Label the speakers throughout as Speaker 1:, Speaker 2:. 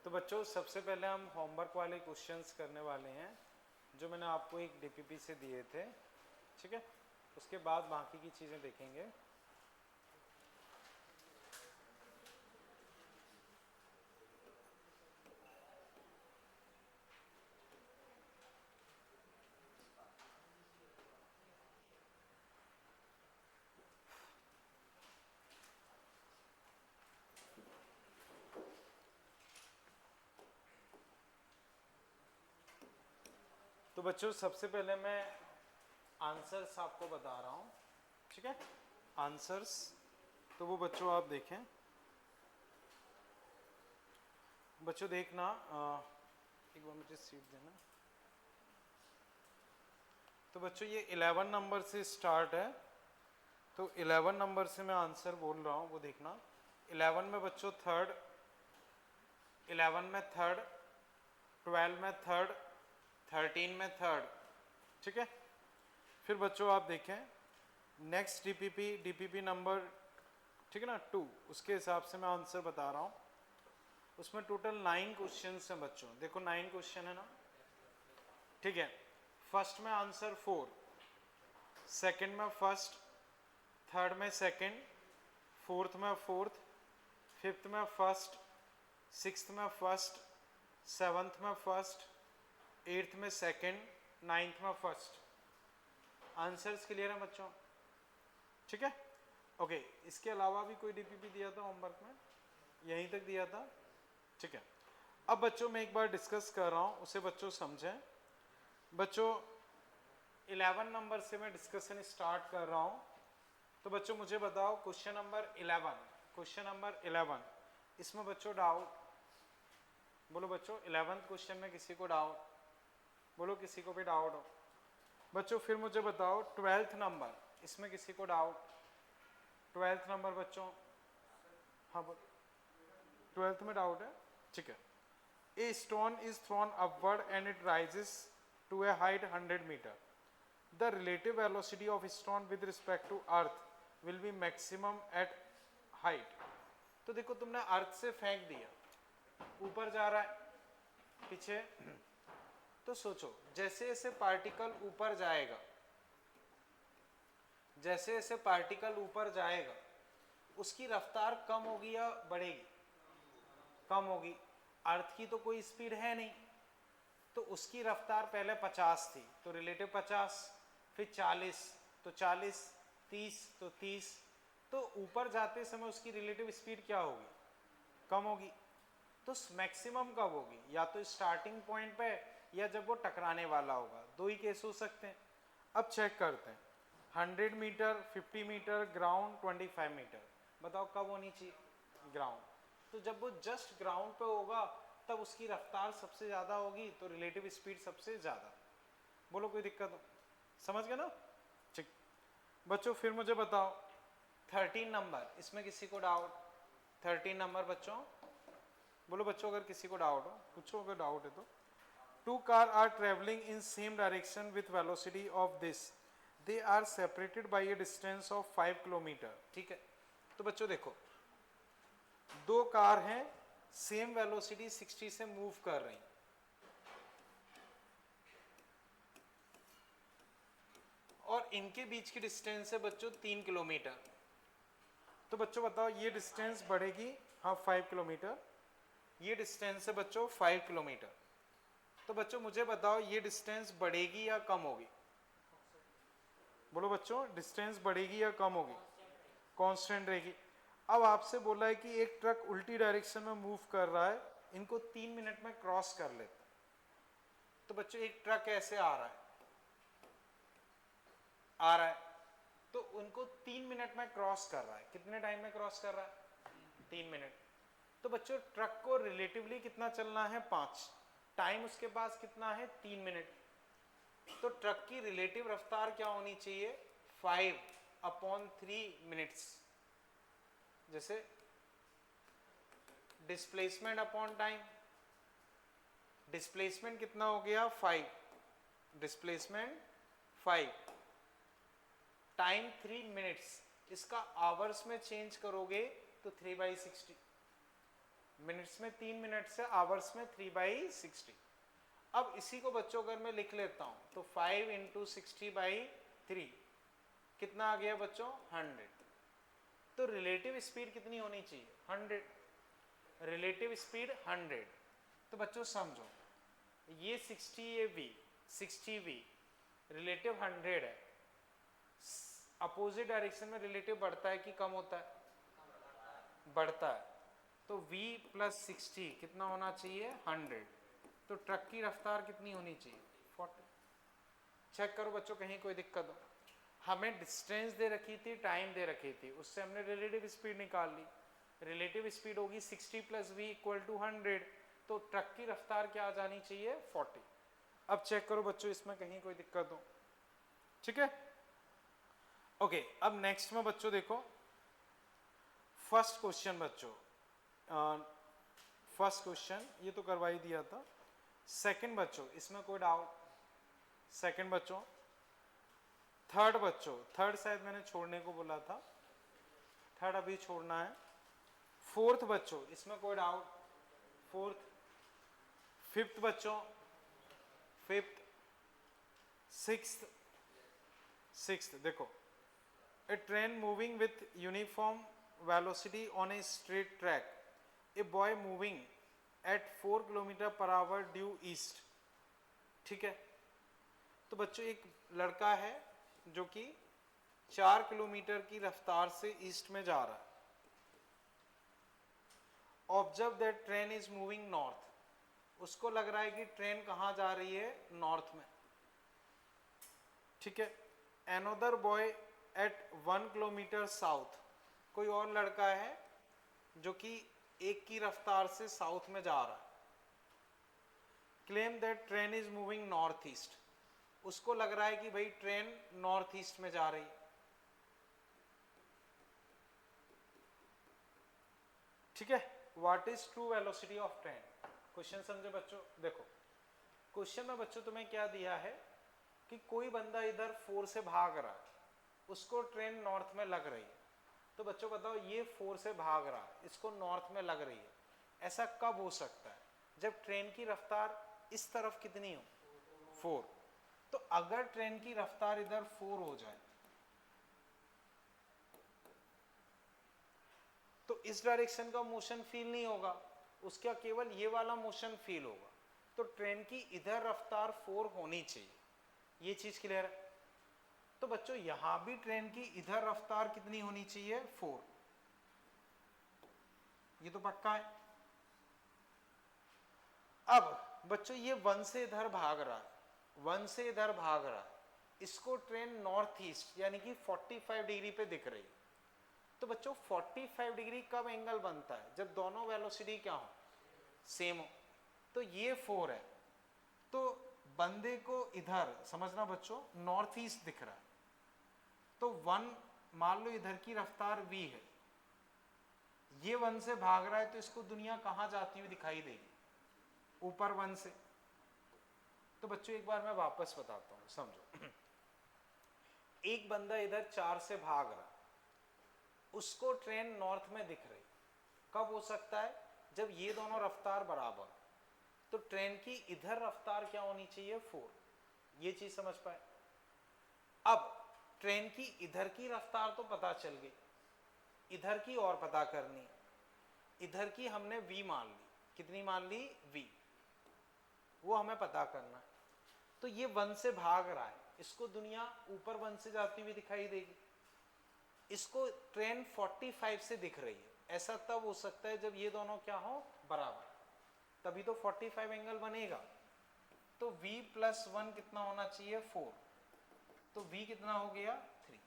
Speaker 1: तो बच्चों सबसे पहले हम होमवर्क वाले क्वेश्चंस करने वाले हैं जो मैंने आपको एक डीपीपी से दिए थे, ठीक है। उसके बाद बाकी की चीज़ें देखेंगे। तो बच्चों सबसे पहले मैं आंसर्स आपको बता रहा हूँ, ठीक है। आंसर्स तो वो बच्चों आप देखें, बच्चों देखना एक बार मुझे सीट देना। तो बच्चों ये 11 नंबर से स्टार्ट है, तो 11 नंबर से मैं आंसर बोल रहा हूँ, वो देखना। 11 में बच्चों थर्ड, 11 में थर्ड, 12 में थर्ड, 13 में थर्ड, ठीक है। फिर बच्चों आप देखें नेक्स्ट डीपीपी नंबर, ठीक है ना, 2, उसके हिसाब से मैं आंसर बता रहा हूँ। उसमें टोटल 9 क्वेश्चन हैं बच्चों, देखो 9 क्वेश्चन है ना, ठीक है। फर्स्ट में आंसर 4, सेकंड में फर्स्ट, थर्ड में सेकंड, फोर्थ में फोर्थ, फिफ्थ में फर्स्ट, सिक्स्थ में फर्स्ट, सेवन्थ में फर्स्ट, एट्थ में सेकंड, नाइन्थ में फर्स्ट। आंसर्स क्लियर है बच्चों, ठीक है। ओके, इसके अलावा भी कोई डीपीपी दिया था होमवर्क में, यहीं तक दिया था, ठीक है। अब बच्चों मैं एक बार डिस्कस कर रहा हूं, उसे बच्चों समझें। बच्चों 11 नंबर से मैं डिस्कशन स्टार्ट कर रहा हूं। तो बच्चों मुझे बताओ क्वेश्चन नंबर 11, क्वेश्चन नंबर 11, इसमें बच्चों डाउट बोलो बच्चों। 11th क्वेश्चन में किसी को डाउट बोलो, किसी को भी डाउट हो बच्चों। फिर मुझे बताओ 12th नंबर, इसमें किसी को डाउट। 12th नंबर बच्चों, हाँ बोलो, 12th में डाउट है, ठीक है। A stone is thrown upward and it rises to a height 100 metre. The relative velocity of stone with respect to earth will be maximum at height. तो देखो तुमने अर्थ से फेंक दिया, ऊपर जा रहा है पीछे, तो सोचो जैसे जैसे पार्टिकल ऊपर जाएगा, जैसे जैसे पार्टिकल ऊपर जाएगा उसकी रफ्तार कम होगी या बढ़ेगी? कम होगी। अर्थ की तो कोई स्पीड है नहीं, तो उसकी रफ्तार पहले 50 थी तो रिलेटिव 50, फिर 40 तो 40, 30 तो 30, तो ऊपर जाते समय उसकी रिलेटिव स्पीड क्या होगी? कम होगी। तो मैक्सिमम कब होगी? या तो स्टार्टिंग पॉइंट पे या जब वो टकराने वाला होगा, दो ही केस हो सकते हैं। अब चेक करते हैं, 100 मीटर, 50 मीटर, ग्राउंड, 25 मीटर, बताओ कब होनी चाहिए? ग्राउंड। तो जब वो जस्ट ग्राउंड पे होगा तब उसकी रफ्तार सबसे ज़्यादा होगी, तो रिलेटिव स्पीड सबसे ज़्यादा। बोलो कोई दिक्कत हो? समझ गए ना? ठीक बच्चों, फिर मुझे बताओ 13 नंबर, इसमें किसी को डाउट? 13 नंबर बच्चों बोलो बच्चों, अगर किसी को डाउट हो पूछो, अगर डाउट है तो। Two car are travelling in same direction with velocity of this, they are separated by a distance of 5 kilometre, ठीक है। तो बच्चों देखो, दो कार हैं, सेम वेलोसिटी 60 से मूव कर रही, और इनके बीच की डिस्टेंस है बच्चों 3 किलोमीटर। तो बच्चों बताओ ये डिस्टेंस बढ़ेगी, हाँ 5 किलोमीटर, ये डिस्टेंस है बच्चों 5 किलोमीटर। तो बच्चों मुझे बताओ ये डिस्टेंस बढ़ेगी या कम होगी? बोलो बच्चों, डिस्टेंस बढ़ेगी या कम होगी? कांस्टेंट रहेगी। अब आपसे बोला है कि एक ट्रक उल्टी डायरेक्शन में मूव कर रहा है, इनको 3 मिनट में क्रॉस कर लेते। तो बच्चों एक ट्रक ऐसे आ रहा है, तो उनको 3 मिनट में क्रॉस कर रहा है। कितने टाइम में क्रॉस कर रहा है? 3 मिनट। तो बच्चों ट्रक को रिलेटिवली कितना चलना है? 5, टाइम उसके पास कितना है? 3 मिनट। तो ट्रक की रिलेटिव रफ्तार क्या होनी चाहिए? 5/3 मिनट्स। जैसे डिस्प्लेसमेंट अपॉन टाइम, डिस्प्लेसमेंट कितना हो गया? 5, डिस्प्लेसमेंट 5, टाइम 3 मिनट्स, इसका आवर्स में चेंज करोगे तो 3/60। मिनट्स में 3 मिनट से आवर्स में 3/60। अब इसी को बच्चों अगर मैं लिख लेता हूं तो 5 × 60/3 कितना आ गया बच्चों 100। तो रिलेटिव स्पीड कितनी होनी चाहिए 100, रिलेटिव स्पीड 100। तो बच्चों समझो ये 60 ये v 60v रिलेटिव 100 है, अपोजिट डायरेक्शन में रिलेटिव बढ़ता है कि कम होता है, बढ़ता है। तो v + 60 कितना होना चाहिए 100। तो ट्रक की रफ्तार कितनी होनी चाहिए 40। चेक करो बच्चों कहीं कोई दिक्कत हो। हमें डिस्टेंस दे रखी थी, टाइम दे रखी थी, उससे हमने रिलेटिव स्पीड निकाल ली। रिलेटिव स्पीड होगी 60 + v = 100। तो ट्रक की रफ्तार क्या आ जानी चाहिए 40। अब चेक करो बच्चों इसमें कहीं कोई दिक्कत हो, ठीक है। ओके, अब नेक्स्ट में बच्चों देखो फर्स्ट क्वेश्चन बच्चों, फर्स्ट क्वेश्चन ये तो करवा ही दिया था। सेकंड बच्चों इसमें कोई डाउट, सेकंड बच्चों। थर्ड बच्चों, थर्ड शायद मैंने छोड़ने को बोला था, थर्ड अभी छोड़ना है। फोर्थ बच्चों इसमें कोई डाउट, फोर्थ। फिफ्थ बच्चों, फिफ्थ। सिक्स्थ, सिक्स्थ देखो a train moving with uniform velocity on a straight track, a boy moving at 4 km/h due east. ठीक है, तो बच्चों एक लड़का है जो कि 4 किलोमीटर की रफ्तार से ईस्ट में जा रहा है। Observe that train is moving north, उसको लग रहा है कि ट्रेन कहाँ जा रही है नॉर्थ में। ठीक है, another boy eight 1 kilometre south, कोई और लड़का है जो कि 1 की रफ्तार से साउथ में जा रहा है। Claim that train is moving north east, उसको लग रहा है कि भाई ट्रेन नॉर्थ ईस्ट में जा रही है। ठीक है, what is true velocity of train. Question समझे बच्चों। देखो क्वेश्चन में बच्चों तुम्हें क्या दिया है कि कोई बंदा इधर 4 से भाग रहा है, उसको ट्रेन नॉर्थ में लग रही है। तो बच्चों बताओ ये 4 से भाग रहा है, इसको नॉर्थ में लग रही है, ऐसा कब हो सकता है जब ट्रेन की रफ्तार इस तरफ कितनी हो 4। तो अगर ट्रेन की रफ्तार इधर 4 हो जाए तो इस डायरेक्शन का मोशन फील नहीं होगा, उसका केवल ये वाला मोशन फील होगा। तो ट्रेन की इधर रफ्तार 4 होनी चाहिए, ये चीज क्लियर है। तो बच्चों यहां भी ट्रेन की इधर रफ्तार कितनी होनी चाहिए 4, ये तो पक्का है। अब बच्चों ये 1 से इधर भाग रहा है, 1 से इधर भाग रहा है, इसको ट्रेन नॉर्थ ईस्ट यानी कि 45 डिग्री पे दिख रही है। तो बच्चों 45 डिग्री कब एंगल बनता है जब दोनों वेलोसिटी क्या हो सेम हो। तो ये 4 है, तो बंदे को इधर समझना बच्चों नॉर्थ ईस्ट दिख रहा है। तो 1 मान लो इधर की रफ्तार v है, ये 1 से भाग रहा है, तो इसको दुनिया कहां जाती हुई दिखाई देगी ऊपर 1 से। तो बच्चों एक बार मैं वापस बताता हूं समझो। एक बंदा इधर 4 से भाग रहा है, उसको ट्रेन नॉर्थ में दिख रही, कब हो सकता है जब ये दोनों रफ्तार बराबर। तो ट्रेन की इधर रफ्तार क्या होनी चाहिए 4, ये चीज समझ पाए। अब ट्रेन की इधर की रफ्तार तो पता चल गई, इधर की और पता करनी। इधर की हमने v मान ली, कितनी मान ली v, वो हमें पता करना है। तो ये 1 से भाग रहा है, इसको दुनिया ऊपर 1 से जाती हुई दिखाई देगी, इसको ट्रेन 45 से दिख रही है। ऐसा तब हो सकता है जब ये दोनों क्या हो बराबर, तभी तो 45 एंगल बनेगा। तो v + 1 कितना होना चाहिए 4, तो v कितना हो गया 3।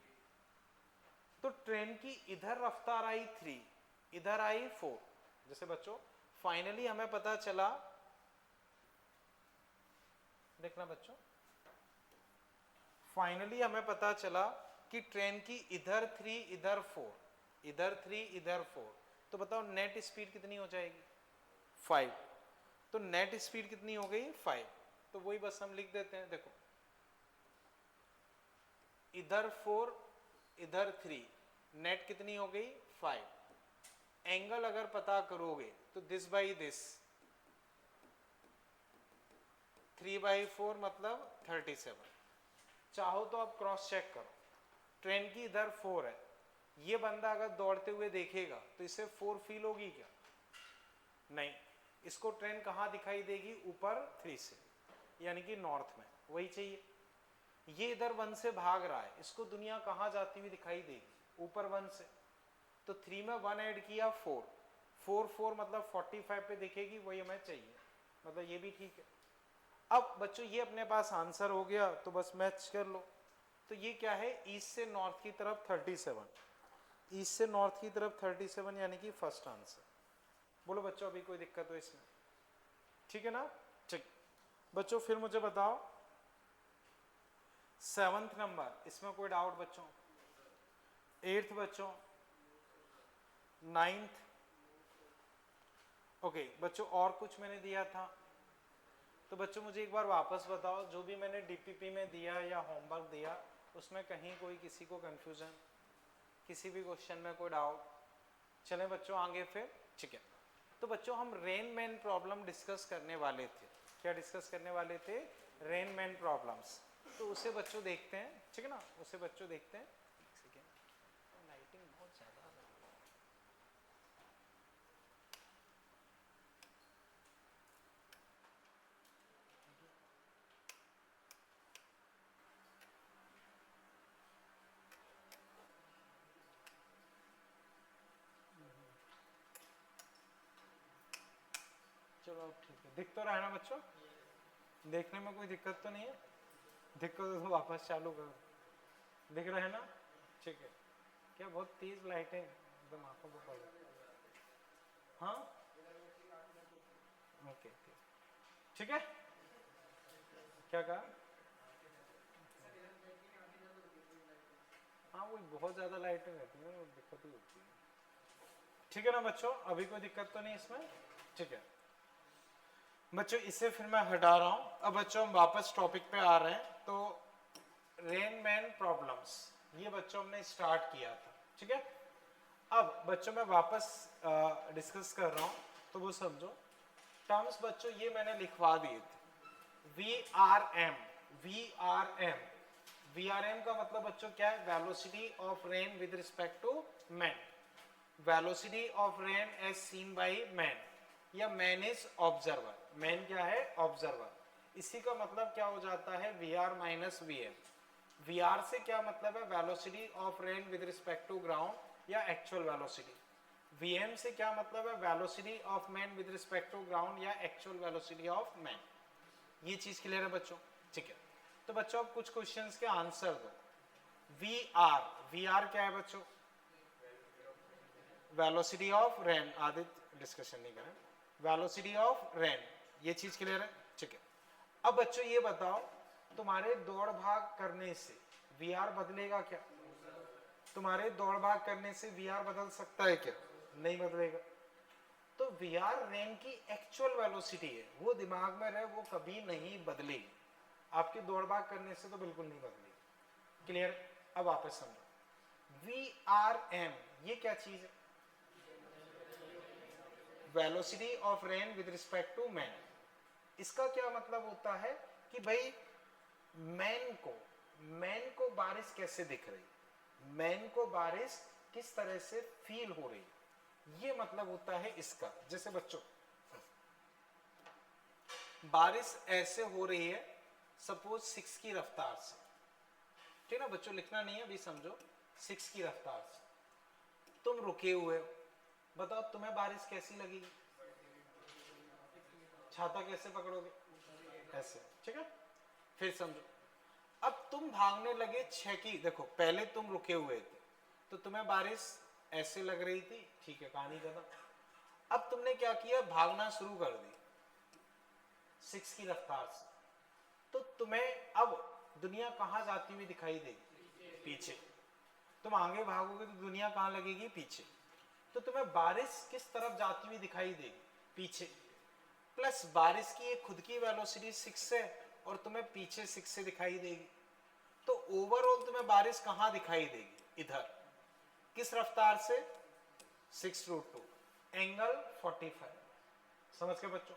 Speaker 1: तो ट्रेन की इधर रफ्तार आई 3, इधर आई 4। जैसे बच्चों फाइनली हमें पता चला, देखना बच्चों, फाइनली हमें पता चला कि ट्रेन की इधर 3 इधर 4, इधर 3 इधर 4। तो बताओ नेट स्पीड कितनी हो जाएगी 5। तो नेट स्पीड कितनी हो गई 5। तो वही बस हम लिख देते हैं, देखो इधर 4 इधर 3, नेट कितनी हो गई 5। एंगल अगर पता करोगे तो दिस बाई दिस 3/4 मतलब 37। चाहो तो आप क्रॉस चेक करो, ट्रेन की इधर 4 है, ये बंदा अगर दौड़ते हुए देखेगा तो इसे 4 फील होगी क्या? नहीं, इसको ट्रेन कहाँ दिखाई देगी? ऊपर 3 से, यानी कि नॉर्थ में। वही चाहिए। ये इधर 1 से भाग रहा है, इसको दुनिया कहाँ जाती हुई दिखाई देगी? ऊपर 1 से। तो 3 में 1 ऐड किया 4, 4 मतलब 45 पे दिखेगी, वही हमें चाहिए, मतलब ये भी ठीक है। अब बच्चों ये अपने पास आंसर हो गया, तो बस मैच कर लो। तो ये क्या है? ईस्ट से नॉर्थ की तरफ 37, ईस्ट से नॉर्थ की तरफ 37 यानी कि फर्स्ट आंसर। बोलो बच्चों अभी कोई दिक्कत हो इसमें? ठीक है ना? ठीक बच्चों, फिर मुझे बताओ 7th नंबर, इसमें कोई डाउट बच्चों? 8th बच्चों, 9th, ओके बच्चों और कुछ मैंने दिया था तो बच्चों मुझे एक बार वापस बताओ, जो भी मैंने डीपीपी में दिया या होमवर्क दिया उसमें कहीं कोई किसी को कंफ्यूजन, किसी भी क्वेश्चन में कोई डाउट? चलें बच्चों आगे फिर। ठीक है, तो बच्चों हम रेन मैन प्रॉब्लम डिस्कस करने वाले थे। क्या डिस्कस करने वाले थे? Rain man problems. तो उसे बच्चों देखते हैं, ठीक है ना? उसे बच्चों देखते हैं। लाइटिंग बहुत ज़्यादा चलो ठीक है, दिख तो रहा है ना बच्चों? देखने में कोई दिक्कत तो नहीं है? दिक्कत तो वापस चालू करो। दिख रहा है ना? ठीक है। क्या बहुत तेज लाइटें एकदम आंखों को पड़ रही? हाँ ओके ओके ठीक है। क्या कहा? हाँ वो बहुत ज़्यादा लाइटें रहती है, वो दिक्कत ही होती है। ठीक है ना बच्चों, अभी कोई दिक्कत तो नहीं इसमें? ठीक है बच्चों, इसे फिर मैं हटा रहा हूँ। अब बच्चों हम वापस टॉपिक पे आ रहे हैं। तो रेन मैन प्रॉब्लम्स ये बच्चों हमने स्टार्ट किया था, ठीक है? अब बच्चों मैं वापस डिस्कस कर रहा हूँ, तो वो समझो। टर्म्स बच्चों ये मैंने लिखवा दिए थे, VRM। VRM, VRM का मतलब बच्चों क्या है? Velocity of rain with respect to man. Velocity of rain as seen by man, या मैन इज ऑब्जर्वर। मैन क्या है? ऑब्जर्वर। इसी का मतलब क्या हो जाता है? VR minus VM। VR से क्या मतलब है? Velocity of rain with respect to ground या एक्चुअल वेलोसिटी। VM से क्या मतलब है? Velocity of man with respect to ground या एक्चुअल वेलोसिटी ऑफ मैन। ये चीज क्लियर है बच्चों? ठीक है, तो बच्चों अब कुछ क्वेश्चंस के आंसर दो। VR, VR क्या है बच्चों? Velocity of rain. Aditya discussion नहीं करें। वेलोसिटी ऑफ रेन, ये चीज क्लियर है? ठीक है, अब बच्चों ये बताओ, तुम्हारे दौड़ भाग करने से VR बदलेगा क्या? तुम्हारे दौड़ भाग करने से VR बदल सकता है क्या? नहीं बदलेगा। तो VR रेन की एक्चुअल वेलोसिटी है, वो दिमाग में रहे, वो कभी नहीं बदलेगी। आपके दौड़ भाग करने से तो बिल्कुल नहीं बदलेगी। क्लियर? अब वापस समझो, VRM ये क्या चीज है? Velocity of rain with respect to man. इसका क्या मतलब होता है कि भाई मैन को बारिश कैसे दिख रही, मैन को बारिश किस तरह से फील हो रही, ये मतलब होता है इसका। जैसे बच्चों बारिश ऐसे हो रही है, सपोज 6 की रफ्तार से, ठीक है ना बच्चों? लिखना नहीं है अभी, समझो 6 की रफ्तार से तुम रुके हुए हो। बताओ तुम्हें बारिश कैसी लगेगी? छाता कैसे पकड़ोगे? ऐसे, ठीक है? फिर समझो, अब तुम भागने लगे 6 की, देखो पहले तुम रुके हुए थे तो तुम्हें बारिश ऐसे लग रही थी, ठीक है, कहानी खत्म। अब तुमने क्या किया? भागना शुरू कर दी 6 की रफ्तार से, तो तुम्हें अब दुनिया कहां जाती हुई दिखाई देगी? पीछे। तुम आगे भागोगे तो दुनिया कहां लगेगी? पीछे। तो तुम्हें बारिश किस तरफ जाती हुई दिखाई देगी? पीछे। प्लस बारिश की एक खुद की वेलोसिटी 6 है और तुम्हें पीछे 6 से दिखाई देगी। तो ओवरऑल तुम्हें बारिश कहां दिखाई देगी? इधर। किस रफ्तार से? 6√2, एंगल 45। समझ के बच्चों?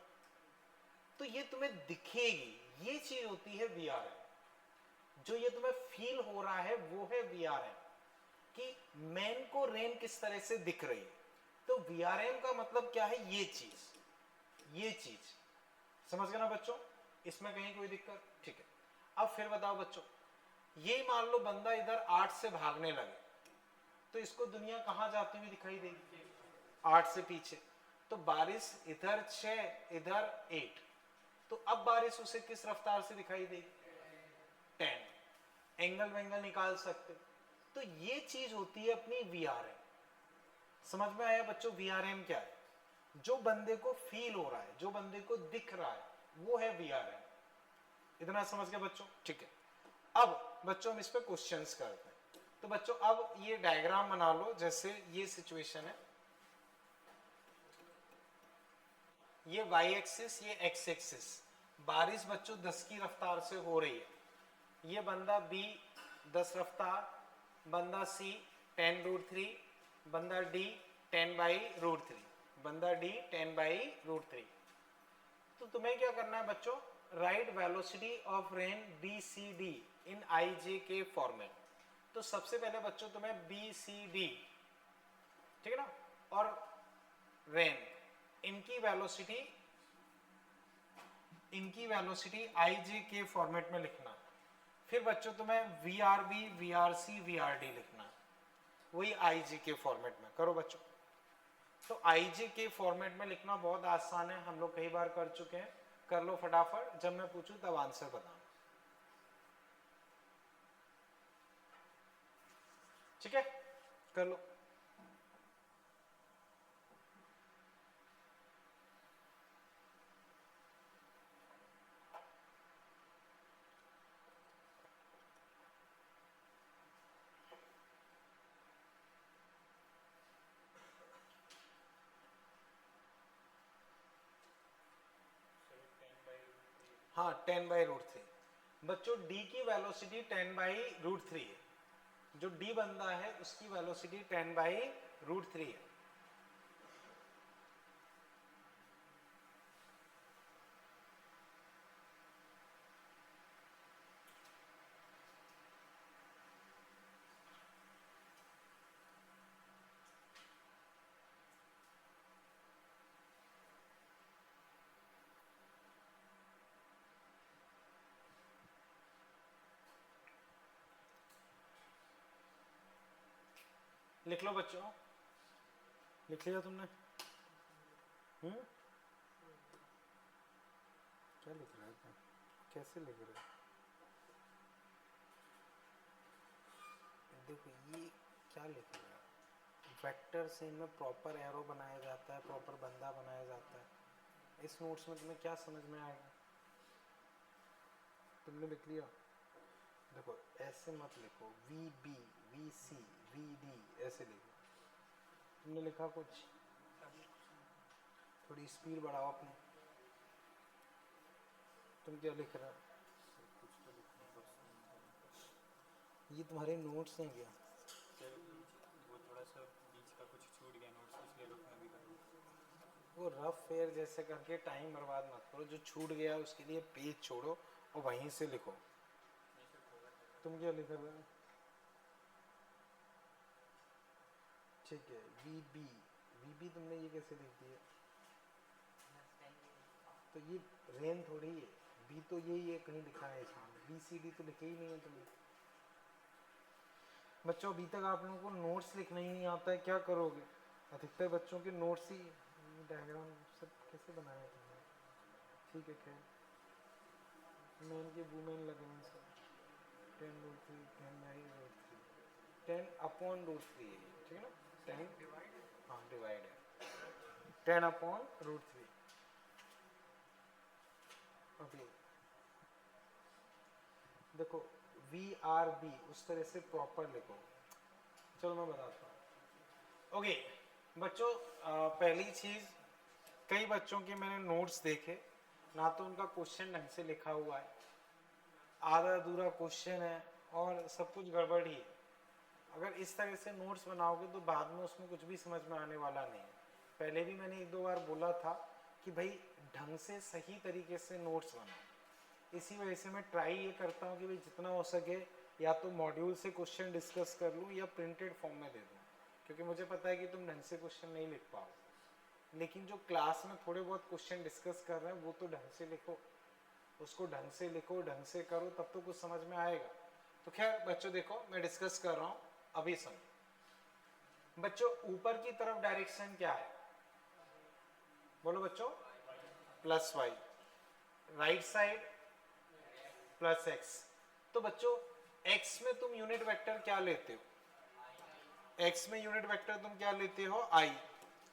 Speaker 1: तो ये तुम्हें दिखेगी, ये चीज होती है वीआरएम। जो ये तुम्हें फील हो रहा है वो है वीआरएम, कि मैन को रेन किस तरह से दिख रही है। तो वीआरएम का मतलब क्या है? ये चीज समझ गए ना बच्चों? इसमें कहीं कोई दिक्कत? ठीक है। अब फिर बताओ बच्चों, ये मान लो बंदा इधर 8 से भागने लगे, तो इसको दुनिया कहां जाती हुई दिखाई देगी? 8 से पीछे। तो बारिश इधर 6 इधर 8, तो अब बारिश उसे किस रफ्तार से दिखाई देगी? 10। एंगल वेंगल निकाल सकते। तो ये चीज होती है अपनी वीआरएम। समझ में आया बच्चों वीआरएम क्या है? जो बंदे को फील हो रहा है, जो बंदे को दिख रहा है, वो है वीआरएम। इतना समझ गए बच्चों? ठीक है। अब बच्चों हम इस पे क्वेश्चंस करते हैं। तो बच्चों अब ये डायग्राम बना लो, जैसे ये सिचुएशन है, ये वाई एक्सिस, ये एक्स एक्सिस। बारिश बच्चों 10 की रफ्तार से हो रही है। ये बंदा बी 10 रफ्तार, बंदा सी 10√3, बंदा डी 10/√3, बंदा डी 10/√3। तो तुम्हें क्या करना है बच्चों? Right velocity of rain B C D in I J K format. तो सबसे पहले बच्चों तुम्हें बी सी डी, ठीक है ना, और रेन, इनकी वेलोसिटी आई जे के फॉर्मेट में लिखना। फिर बच्चों तुम्हें V R B, V R C, V R D लिखना, वही आई जे के फॉर्मेट में। करो बच्चों। तो आई जे के फॉर्मेट में लिखना बहुत आसान है, हम लोग कई बार कर चुके हैं। कर लो फटाफट, जब मैं पूछूं तब आंसर बताना, ठीक है? कर लो। हाँ 10/√3। बच्चों डी की वेलोसिटी 10/√3 है। जो डी बंदा है उसकी वेलोसिटी 10/√3 है। लिख लो बच्चों, लिख लिया तुमने? क्या लिख रहा है तुम? कैसे लिख रहे हो? देखो ये क्या लिख रहा है? वेक्टर से इनमें प्रॉपर एरो बनाया जाता है, प्रॉपर बंदा बनाया जाता है। इस नोट्स में तुम्हें क्या समझ में आएगा? तुमने लिख लिया? देखो ऐसे मत लिखो, V B, V C, V D, ऐसे लिखो। तुमने लिखा कुछ? थोड़ी स्पीड बढ़ाओ अपनी। तुम क्या लिख रहा? ये तुम्हारे नोट्स हैं क्या?
Speaker 2: वो थोड़ा सा बीच का कुछ छूट गया नोट्स, इसलिए रुकना भी करना।
Speaker 1: वो रफ फेयर जैसे करके टाइम बर्बाद मत करो। जो छूट गया उसके लिए पेज छोड़ो और वहीं से लिखो। तुम क्या लिख रहे हो? ठीक है। वी बी, वी बी तुमने ये कैसे लिख दिया? तो ये रेन थोड़ी है, बी तो यही है, कहीं लिखा है इसमें। बी सी डी तो लिखे ही नहीं है तुमने। बच्चों अभी तक आप लोगों को नोट्स लिखना ही नहीं आता है, क्या करोगे? अधिकतर बच्चों के नोट्स ही डायग्राम सब कैसे बनाया तुमने? ठीक है खैर, मैन के वुमेन लगे हैं सब। 10√3, 10/√3, 10/√3 है, ठीक है ना? 10 हाँ डिवाइड है, 10/√3। ओके देखो वी आर बी उस तरह से प्रॉपर लिखो। चलो मैं बताता हूँ। ओके बच्चों, पहली चीज, कई बच्चों के मैंने नोट्स देखे ना, तो उनका क्वेश्चन ढंग से लिखा हुआ है, आधा अधूरा क्वेश्चन है और सब कुछ गड़बड़ ही है। अगर इस तरह से नोट्स बनाओगे तो बाद में उसमें कुछ भी समझ में आने वाला नहीं है। पहले भी मैंने 1-2 बार बोला था कि भाई ढंग से सही तरीके से नोट्स बनाओ। इसी वजह से मैं ट्राई ये करता हूँ कि भाई जितना हो सके या तो मॉड्यूल से क्वेश्चन डिस्कस कर लूँ या प्रिंटेड फॉर्म में दे दूँ, क्योंकि मुझे पता है कि तुम ढंग से क्वेश्चन नहीं लिख पाओ। लेकिन जो क्लास में थोड़े बहुत क्वेश्चन डिस्कस कर रहे हैं वो तो ढंग से लिखो, उसको ढंग से लिखो, ढंग से करो, तब तो कुछ समझ में आएगा। तो खैर बच्चों देखो मैं डिस्कस कर रहा हूँ, अभी समझो। बच्चों ऊपर की तरफ डायरेक्शन क्या है, बोलो बच्चों, plus Y, right side plus X. तो बच्चों एक्स में तुम यूनिट वेक्टर क्या लेते हो, एक्स में यूनिट वेक्टर तुम क्या लेते हो, आई।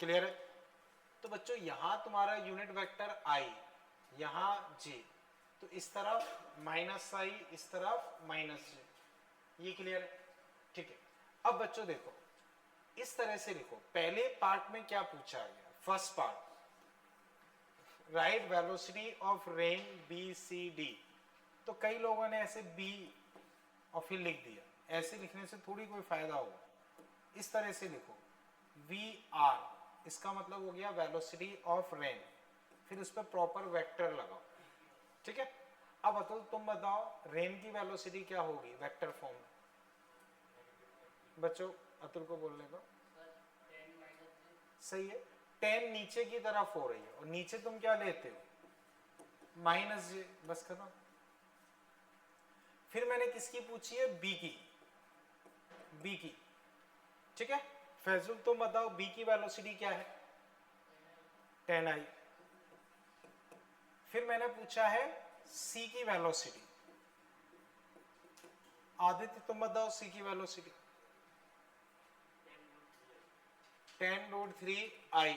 Speaker 1: क्लियर है? तो बच्चों यहां तुम्हारा यूनिट वेक्टर आई, यहां जे, तो इस तरफ माइनस आई, इस तरफ माइनस जे। ये क्लियर है? ठीक है। अब बच्चों देखो इस तरह से लिखो, पहले पार्ट में क्या पूछा गया, first part, right velocity of rain B C D. तो कई लोगों ने ऐसे बी और फिर लिख दिया, ऐसे लिखने से थोड़ी कोई फायदा होगा। इस तरह से लिखो वी आर, इसका मतलब हो गया वेलोसिटी ऑफ रेन, फिर उस पर प्रॉपर वेक्टर लगाओ। ठीक है? अब अतुल तुम बताओ रेन की वेलोसिटी क्या होगी वेक्टर फॉर्म में। बच्चों अतुल को बोलने दो। सही है, 10 नीचे की तरफ हो रही है और नीचे तुम क्या लेते हो, माइनस जे, बस खत्म। फिर मैंने किसकी पूछी है, बी की, बी की। ठीक है, फैजुल तुम बताओ बी की वेलोसिटी क्या है, 10 आई। फिर मैंने पूछा है सी की वेलोसिटी, आदित्य तुम बताओ सी की वेलोसिटी, 10√3 आई।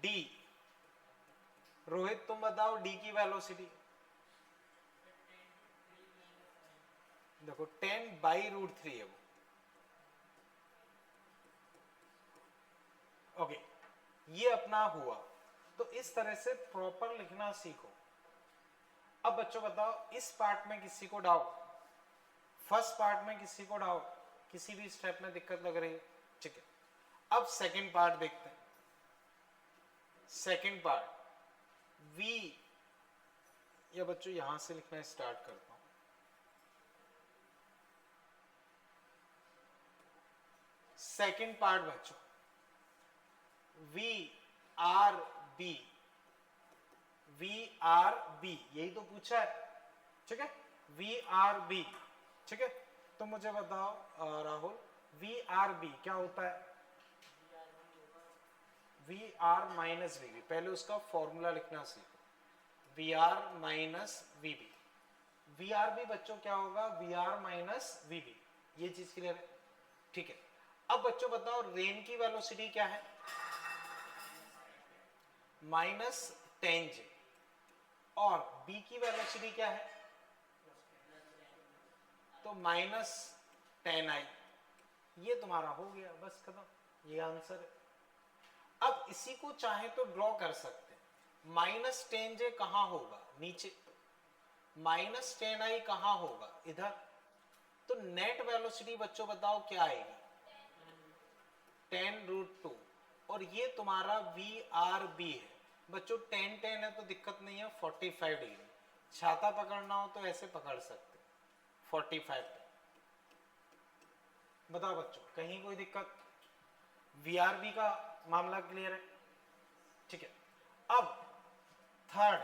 Speaker 1: डी, रोहित तुम बताओ डी की वेलोसिटी, देखो 10/√3 है वो। ओके, ये अपना हुआ। तो इस तरह से प्रॉपर लिखना सीखो। अब बच्चों बताओ इस पार्ट में किसी को डाउट, फर्स्ट पार्ट में किसी को डाउट, किसी भी स्टेप में दिक्कत लग रही है? ठीक है, अब सेकंड पार्ट देखते हैं। सेकंड पार्ट वी, या बच्चों यहां से लिखना स्टार्ट करता हूं। सेकंड पार्ट बच्चों V R B, V R B, यही तो पूछा है। ठीक है, वी आर बी। ठीक है, तो मुझे बताओ राहुल वी आर बी क्या होता है, V R minus V B, पहले उसका फॉर्मूला लिखना सीखो, V R minus V B. V R B बच्चों क्या होगा, V R minus V B, ये चीज क्लियर है? ठीक है, अब बच्चों बताओ रेन की वेलोसिटी क्या है, -10 जे, और बी की वेलोसिटी क्या है, तो -10 आई। ये तुम्हारा हो गया, बस खत्म, ये आंसर है। अब इसी को चाहे तो ड्रॉ कर सकते हैं, -10 जे कहां होगा, नीचे, -10 आई कहां होगा, इधर। तो नेट वेलोसिटी बच्चों बताओ क्या आएगी, 10√2, और ये तुम्हारा वी आर बी है। बच्चों 10 है तो दिक्कत नहीं है, 45 डिग्री, छाता पकड़ना हो तो ऐसे पकड़ सकते, 45 पे। बताओ बच्चों कहीं कोई दिक्कत, वीआरबी का मामला क्लियर है? ठीक है, अब थर्ड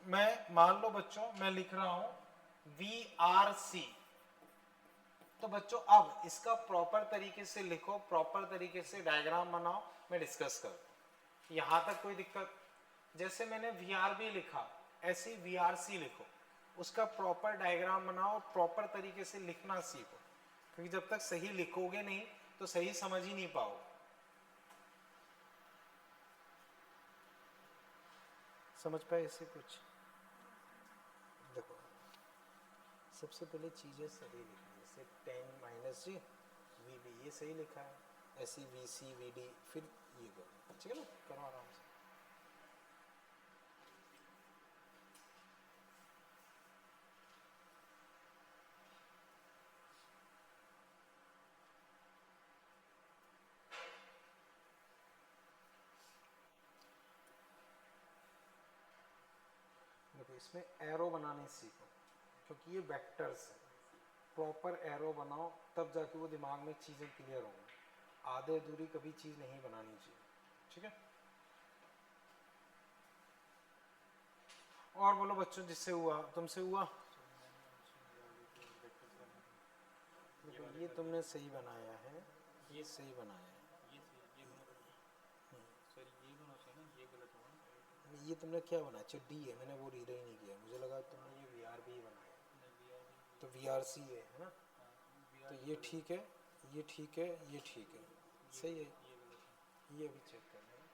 Speaker 1: मैं मान लो बच्चों मैं लिख रहा हूं वी आर सी। तो बच्चों अब इसका प्रॉपर तरीके से लिखो, प्रॉपर तरीके से डायग्राम बनाओ, मैं डिस्कस करता हूं। यहां तक कोई दिक्कत? जैसे मैंने वी आर बी लिखा ऐसे ही वी आर सी लिखो, उसका प्रॉपर डायग्राम बनाओ, प्रॉपर तरीके से लिखना सीखो, क्योंकि जब तक सही लिखोगे नहीं तो सही समझ ही नहीं पाओगे। समझ पाए इसे कुछ? देखो सबसे पहले चीजें सही लिखनी, जैसे 10 -जे वी बी, ये सही लिखा है, ऐसी वी सी वी डी, फिर ये करो, ठीक है ना, करो आराम से। इसमें एरो बनाने सीखो, क्योंकि ये वेक्टर्स है। प्रॉपर एरो बनाओ, तब जाके वो दिमाग में चीज़ें क्लियर होंगी। आधे अधूरी कभी चीज़ नहीं बनानी चाहिए, ठीक है। और बोलो बच्चों, जिससे हुआ तुमसे हुआ। देखो ये तुमने सही बनाया है, ये सही बनाया है,
Speaker 2: ये दोनों सॉरी ये दोनों से ना ये गलत हुआ ना।
Speaker 1: ये तुमने क्या बनाया, डी है, मैंने वो रीड ही नहीं किया, मुझे लगा तुमने ये वी आर बी बनाया, तो वी आर सी है ना। तो ये ठीक है, ये ठीक है, ये ठीक है, सही है। ये अभी चेक कर लेना।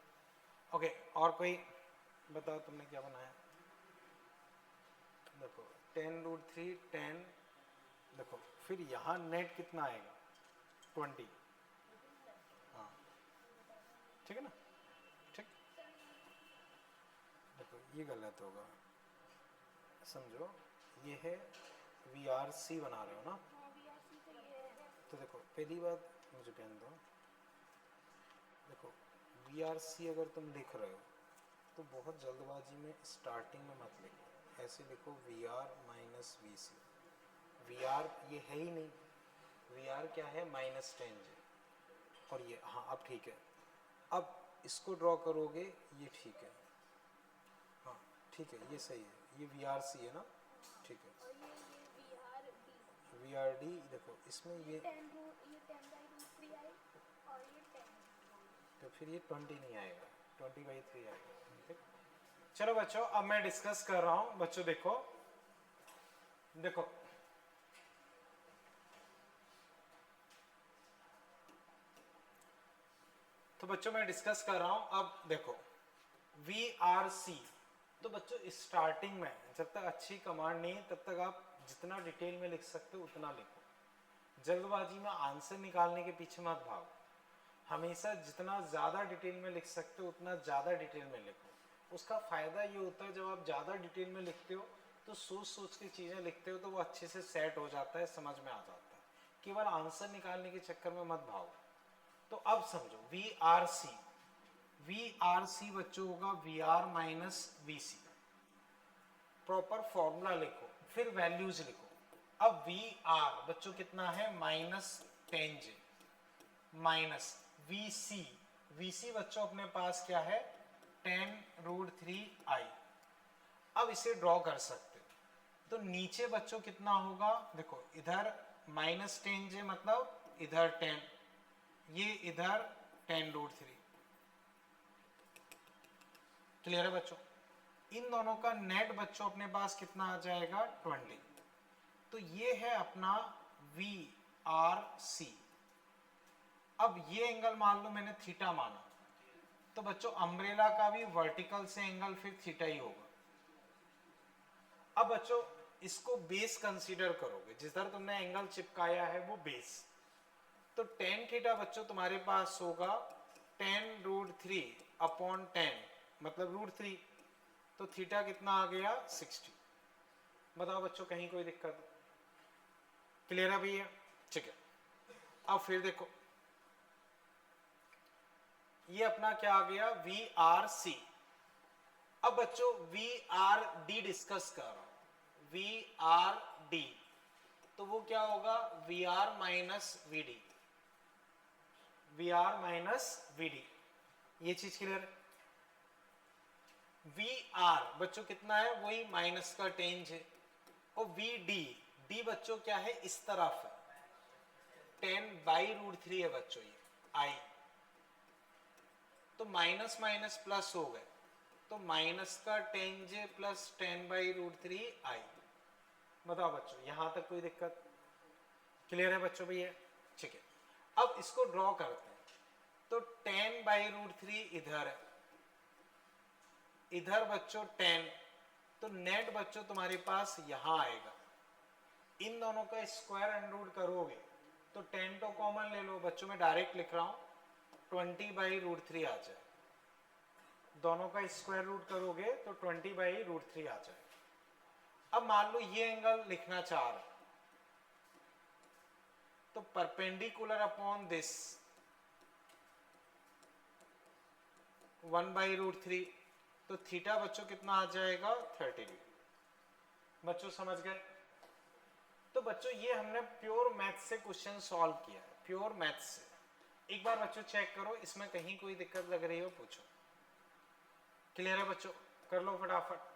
Speaker 1: ओके, और कोई बताओ तुमने क्या बनाया। देखो 10√3 10, देखो फिर यहाँ नेट कितना आएगा 20, हाँ ठीक है ना, ठीक। देखो ये गलत होगा, समझो ये है वी आर सी बना रहे हो ना, तो देखो पहली बात मुझे कहने दो, देखो वी आर सी अगर तुम लिख रहे हो तो बहुत जल्दबाजी में स्टार्टिंग में मत लिखो, ऐसे लिखो V R minus V C. V R ये है ही नहीं, वी आर क्या है -10 है, और ये हाँ अब ठीक है। अब इसको ड्रॉ करोगे, ये ठीक है, हाँ ठीक है, ये सही है, ये वी आर सी है ना, ठीक है। वी आर डी देखो इसमें ये
Speaker 3: 10/√3 आई और ये 10,
Speaker 1: तो फिर ये 20 नहीं आएगा, 20/3 आएगा, ठीक। चलो बच्चों, अब मैं डिस्कस कर रहा हूं। बच्चों देखो देखो तो बच्चों मैं डिस्कस कर रहा हूं। अब देखो वी आर सी, तो बच्चों स्टार्टिंग में जब तक अच्छी कमांड नहीं है तब तक आप जितना डिटेल में लिख सकते हो उतना लिखो। जल्दबाजी में आंसर निकालने के पीछे मत भागो, हमेशा जितना ज़्यादा डिटेल में लिख सकते हो उतना ज़्यादा डिटेल में लिखो। उसका फ़ायदा ये होता है जब आप ज़्यादा डिटेल में लिखते हो तो सोच सोच के चीज़ें लिखते हो तो वो अच्छे से सेट हो जाता है, समझ में आ जाता है। केवल आंसर निकालने के चक्कर में मत भागो। तो अब समझो वी आर सी बच्चों होगा V R minus V C. Proper formula लिखो, फिर वैल्यूज लिखो। अब वी आर बच्चों कितना है -10 माइनस वी सी बच्चों अपने पास क्या है 10√3 आई। अब इसे ड्रॉ कर सकते हो, तो नीचे बच्चों कितना होगा, देखो इधर -10 मतलब इधर 10, ये इधर 10√3। क्लियर है बच्चों। इन दोनों का नेट बच्चों अपने पास कितना आ जाएगा 20। तो ये है अपना वी आर सी। अब ये एंगल मान लो मैंने थीटा माना, तो बच्चों अम्ब्रेला का भी वर्टिकल से एंगल फिर थीटा ही होगा। अब बच्चों इसको बेस कंसीडर करोगे, जिस तरह तुमने एंगल चिपकाया है वो बेस। तो tan थीटा बच्चों तुम्हारे पास होगा 10√3 अपॉन 10 मतलब √3, तो थीटा कितना आ गया 60। बताओ बच्चों कहीं कोई दिक्कत, क्लियर है भैया, ठीक है। अब फिर देखो ये अपना क्या आ गया वी आर सी। अब बच्चों वी आर डी डिस्कस कर रहा हूं, वी आर डी, तो वो क्या होगा V R minus V D, V R minus V D. ये चीज क्लियर है। वी आर बच्चों कितना है, वही माइनस का 10 है, और वी डी, डी बच्चों क्या है इस तरफ है, 10/√3 है बच्चों ये आई। तो माइनस माइनस प्लस हो गए, तो माइनस का 10j प्लस 10/√3 आई। बताओ बच्चों यहां तक कोई दिक्कत, क्लियर है बच्चों भैया, ठीक है। अब इसको ड्रॉ करते हैं, तो 10/√3 इधर है, इधर बच्चों 10, तो नेट बच्चों तुम्हारे पास यहां आएगा। इन दोनों का स्क्वायर अंडर करोगे तो 10 तो कॉमन ले लो बच्चों, मैं डायरेक्ट लिख रहा हूं 20/√3 आ जाए। दोनों का स्क्वायर रूट करोगे तो 20/√3 आ जाए। अब मान लो ये एंगल लिखना चाह रहे, तो परपेंडिकुलर अपॉन दिस 1/√3, तो थीटा बच्चों कितना आ जाएगा 30 डिग्री। बच्चों समझ गए? तो बच्चों ये हमने प्योर मैथ से क्वेश्चन सॉल्व किया है, प्योर मैथ से। एक बार बच्चों चेक करो, इसमें कहीं कोई दिक्कत लग रही हो पूछो। क्लियर है बच्चों? कर लो फटाफट।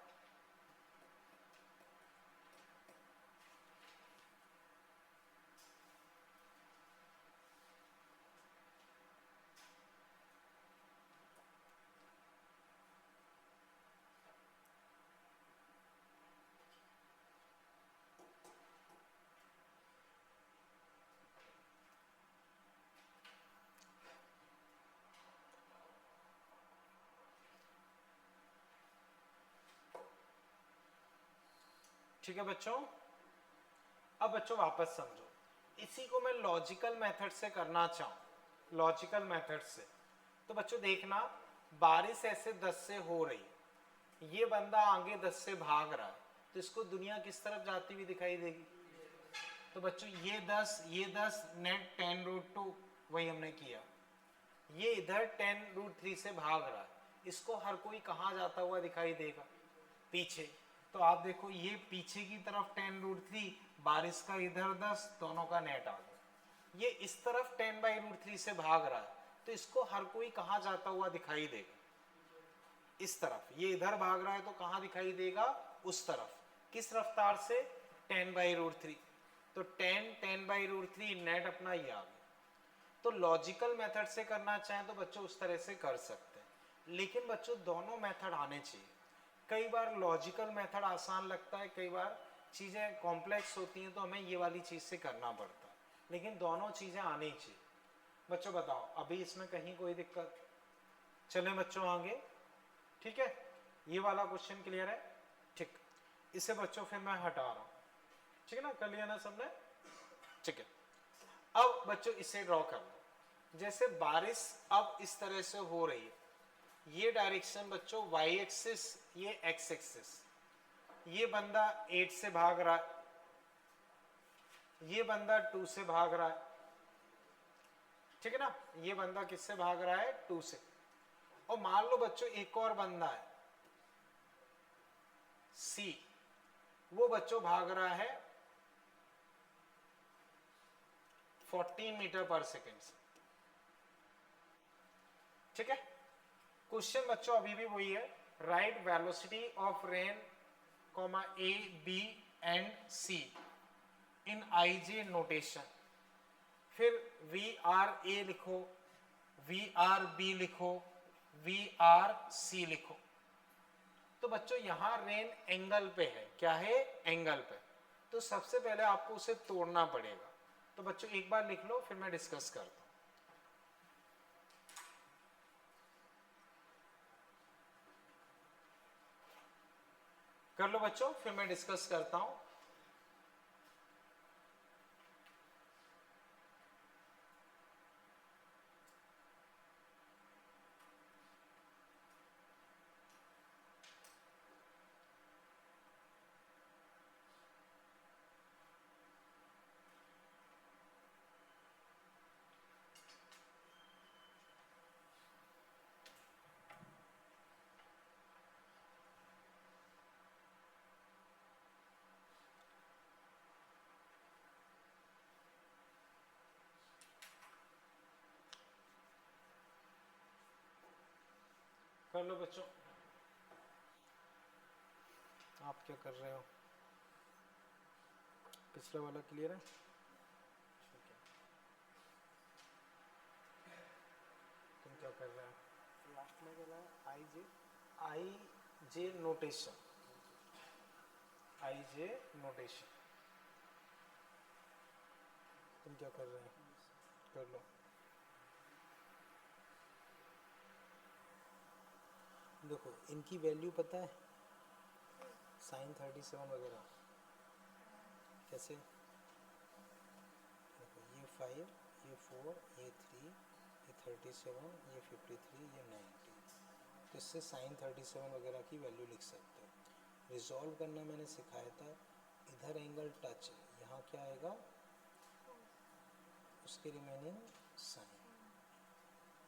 Speaker 1: ठीक है बच्चों, अब बच्चों वापस समझो। इसी को मैं लॉजिकल मेथड से करना चाहूं, लॉजिकल मेथड से, तो बच्चों देखना, बारिश ऐसे 10 से हो रही, ये बंदा आगे 10 से भाग रहा है, तो इसको दुनिया किस तरफ जाती हुई दिखाई देगी? तो बच्चों ये 10 नेट 10√2, वही हमने किया। ये इधर 10√3 से भाग रहा है, इसको हर कोई कहाँ जाता हुआ दिखाई देगा? पीछे। तो आप देखो ये पीछे की तरफ 10√3, बारिश का इधर 10, दोनों का नेट आ गया। ये इस तरफ 10/√3 से भाग रहा है, तो इसको हर कोई कहाँ जाता हुआ दिखाई देगा? इस तरफ। ये इधर भाग रहा है तो कहाँ दिखाई देगा? उस तरफ। किस रफ्तार से? 10/√3। तो 10/√3 नेट अपना ये आ गया। तो लॉजिकल मेथड से करना चाहें तो बच्चों उस तरह से कर सकते हैं, लेकिन बच्चों दोनों मेथड आने चाहिए। कई बार लॉजिकल मेथड आसान लगता है, कई बार चीज़ें कॉम्प्लेक्स होती हैं तो हमें ये वाली चीज़ से करना पड़ता है, लेकिन दोनों चीज़ें आनी चाहिए। बच्चों बताओ अभी इसमें कहीं कोई दिक्कत? चलें बच्चों आगे, ठीक है? ये वाला क्वेश्चन क्लियर है? ठीक, इसे बच्चों फिर मैं हटा रहा हूँ, ठीक है ना? कर लिया ना सबने? ठीक है। अब बच्चों इसे ड्रॉ कर लो। जैसे बारिश अब इस तरह से हो रही है, ये डायरेक्शन बच्चों y एक्सिस, ये x एक्सिस। ये बंदा 8 से भाग रहा है, ये बंदा 2 से भाग रहा है, ठीक है ना? ये बंदा किससे भाग रहा है? 2 से। और मान लो बच्चों एक और बंदा है C, वो बच्चों भाग रहा है 14 मीटर पर सेकेंड से, ठीक है? क्वेश्चन बच्चों अभी भी वही है, right velocity of rain comma A B and C in I J notation. फिर वी आर ए लिखो, वी आर बी लिखो, वी आर सी लिखो। तो बच्चों यहां रेन एंगल पे है, क्या है? एंगल पे। तो सबसे पहले आपको उसे तोड़ना पड़ेगा। तो बच्चों एक बार लिख लो, फिर मैं डिस्कस करता हूं। कर लो बच्चों, फिर मैं डिस्कस करता हूं। कर लो बच्चों, आप क्या कर रहे हो? पिछला वाला क्लियर है? ठीक है। तुम क्या कर रहे हो? लास्ट में क्या है? आई जे नोटेशन, आई जे नोटेशन। तुम क्या कर रहे हो? कर लो। देखो इनकी वैल्यू पता है, sin 37 वगैरह कैसे? देखो ये 5, ये 4, ये 3, ये 37, ये 53, ये 90। तो इससे sin 37 वगैरह की वैल्यू लिख सकते हो। रिजॉल्व करना मैंने सिखाया था, इधर एंगल टच है, यहाँ क्या आएगा? उसके रिमेनिंग साइन।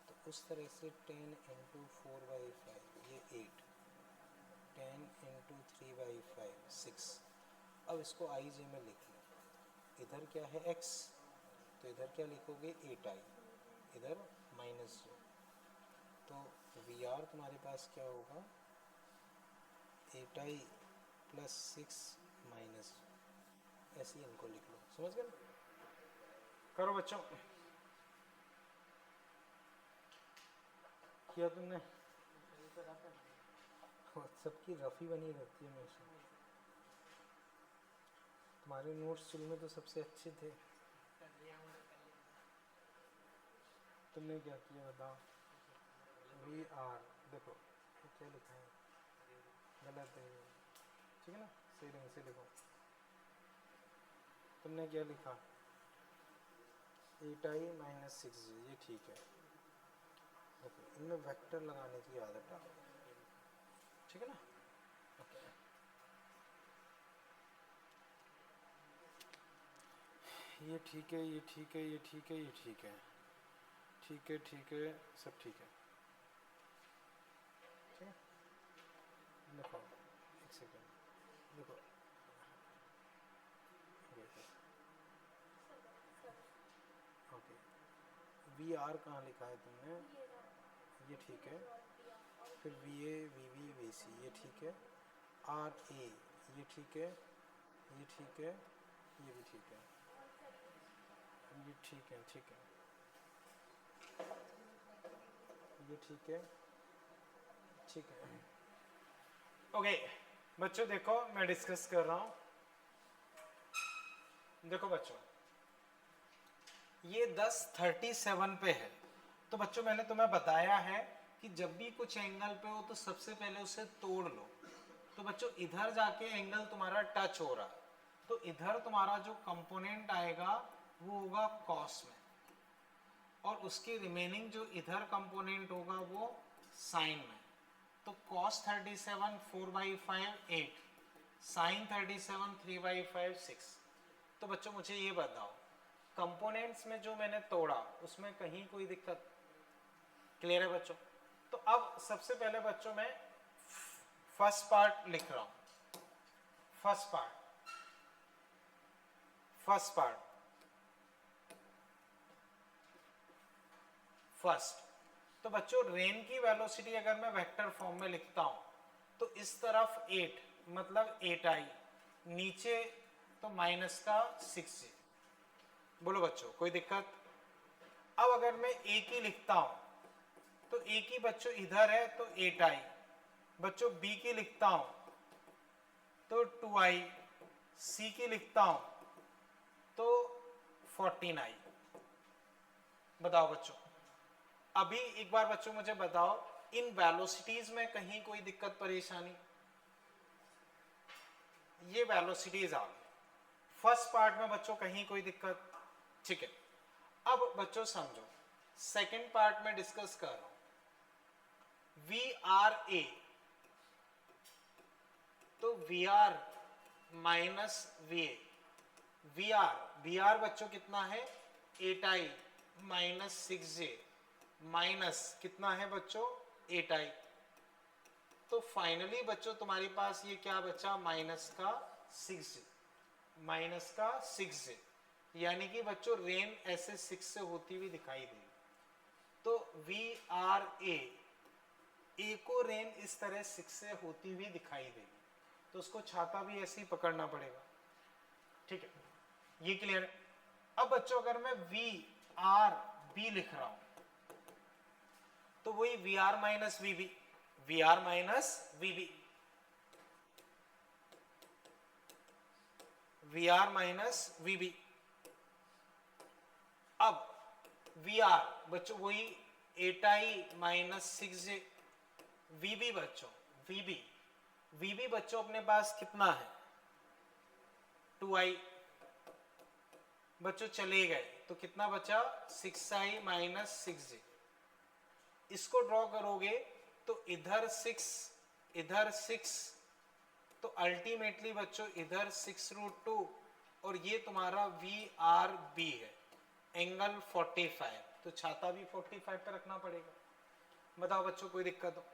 Speaker 1: तो उस तरह से 10 इंटू 4/5 ये 8, 10 इंटू 3/5 6,
Speaker 4: अब इसको आई जे में लिख लो, इधर क्या है x, तो इधर क्या लिखोगे 8i, इधर माइनस जे, तो वी आर तुम्हारे पास क्या होगा 8i प्लस 6 माइनस, ऐसे ही इनको लिख लो, समझ गए ना?
Speaker 1: करो बच्चों, किया तुमने?
Speaker 4: सबकी रफ़ी बनी रहती है हमेशा। तुम्हारे नोट्स शुरू में तो सबसे अच्छे थे, तुमने क्या किया बताओ? वी आर, देखो ये क्या लिखा है, गलत है ये, ठीक है ना, सही ढंग से लिखो। तुमने क्या लिखा 8i माइनस 6j, ये ठीक है। देखो इनमें वेक्टर लगाने की आदत डालो, ठीक है ना? ओके। ये ठीक है, ये ठीक है, ये ठीक है, ये ठीक है, ठीक है, ठीक है, सब ठीक है, ठीक है। देखो एक सेकेंड, देखो ओके, वी आर कहाँ लिखा है तुमने,
Speaker 3: ये रहा,
Speaker 4: ये ठीक है,
Speaker 3: सॉल्व किया और
Speaker 4: फिर V A V V V C, ये ठीक है, आर ए, ये ठीक है, ये ठीक है, ये भी ठीक है,
Speaker 3: और सेकंड
Speaker 4: ये ठीक है, ठीक है, ये ठीक है, ठीक है।
Speaker 1: ओके बच्चों देखो मैं डिस्कस कर रहा हूँ। देखो बच्चों ये 10:37 पे है, तो बच्चों मैंने तुम्हें बताया है कि जब भी कुछ एंगल पे हो तो सबसे पहले उसे तोड़ लो। तो बच्चों इधर जाके एंगल तुम्हारा टच हो रहा है, तो इधर तुम्हारा जो कंपोनेंट आएगा वो होगा कॉस में, और उसकी रिमेनिंग जो इधर कंपोनेंट होगा वो साइन में। तो cos 37 4/5 8, sin 37 3/5 6। तो बच्चों मुझे ये बताओ कंपोनेंट्स में जो मैंने तोड़ा उसमें कहीं कोई दिक्कत? क्लियर है बच्चों? तो अब सबसे पहले बच्चों मैं फर्स्ट पार्ट लिख रहा हूं। फर्स्ट पार्ट फर्स्ट, तो बच्चों रेन की वेलोसिटी अगर मैं वेक्टर फॉर्म में लिखता हूं तो इस तरफ 8 मतलब 8i, नीचे तो माइनस का 6j। बोलो बच्चों कोई दिक्कत? अब अगर मैं a की लिखता हूं तो a की बच्चों इधर है तो 8i, बच्चों b की लिखता हूं तो 2i, c की लिखता हूं तो 14i। बताओ बच्चों, अभी एक बार बच्चों मुझे बताओ इन वेलोसिटीज में कहीं कोई दिक्कत परेशानी? ये वेलोसिटीज आ गई फर्स्ट पार्ट में बच्चों, कहीं कोई दिक्कत? ठीक है। अब बच्चों समझो सेकंड पार्ट में डिस्कस कर रहा हूं वी आर ए, तो V R minus V A, V R बच्चों कितना है 8i माइनस 6j माइनस कितना है बच्चों 8i। तो फाइनली बच्चों तुम्हारे पास ये क्या बचा माइनस का 6j, माइनस का 6j, यानी कि बच्चों रेन ऐसे 6 से होती हुई दिखाई देगी। तो वी आर ए को रेन इस तरह 6 से होती हुई दिखाई देगी, तो उसको छाता भी ऐसे ही पकड़ना पड़ेगा। ठीक है, ये क्लियर है? अब बच्चों अगर मैं वी आर बी लिख रहा हूं तो वही V R minus V B, V R minus V B, V R minus V B. अब वी आर बच्चों वही 8i minus 6j, V B बच्चों वी बी बच्चों अपने पास कितना है 2i, बच्चों चले गए तो कितना बचा 6i माइनस 6j। इसको ड्रॉ करोगे तो इधर 6 इधर 6, तो अल्टीमेटली बच्चों इधर 6√2 और ये तुम्हारा वी आर बी है एंगल 45, तो छाता भी 45 पे रखना पड़ेगा। बताओ बच्चों कोई दिक्कत हो?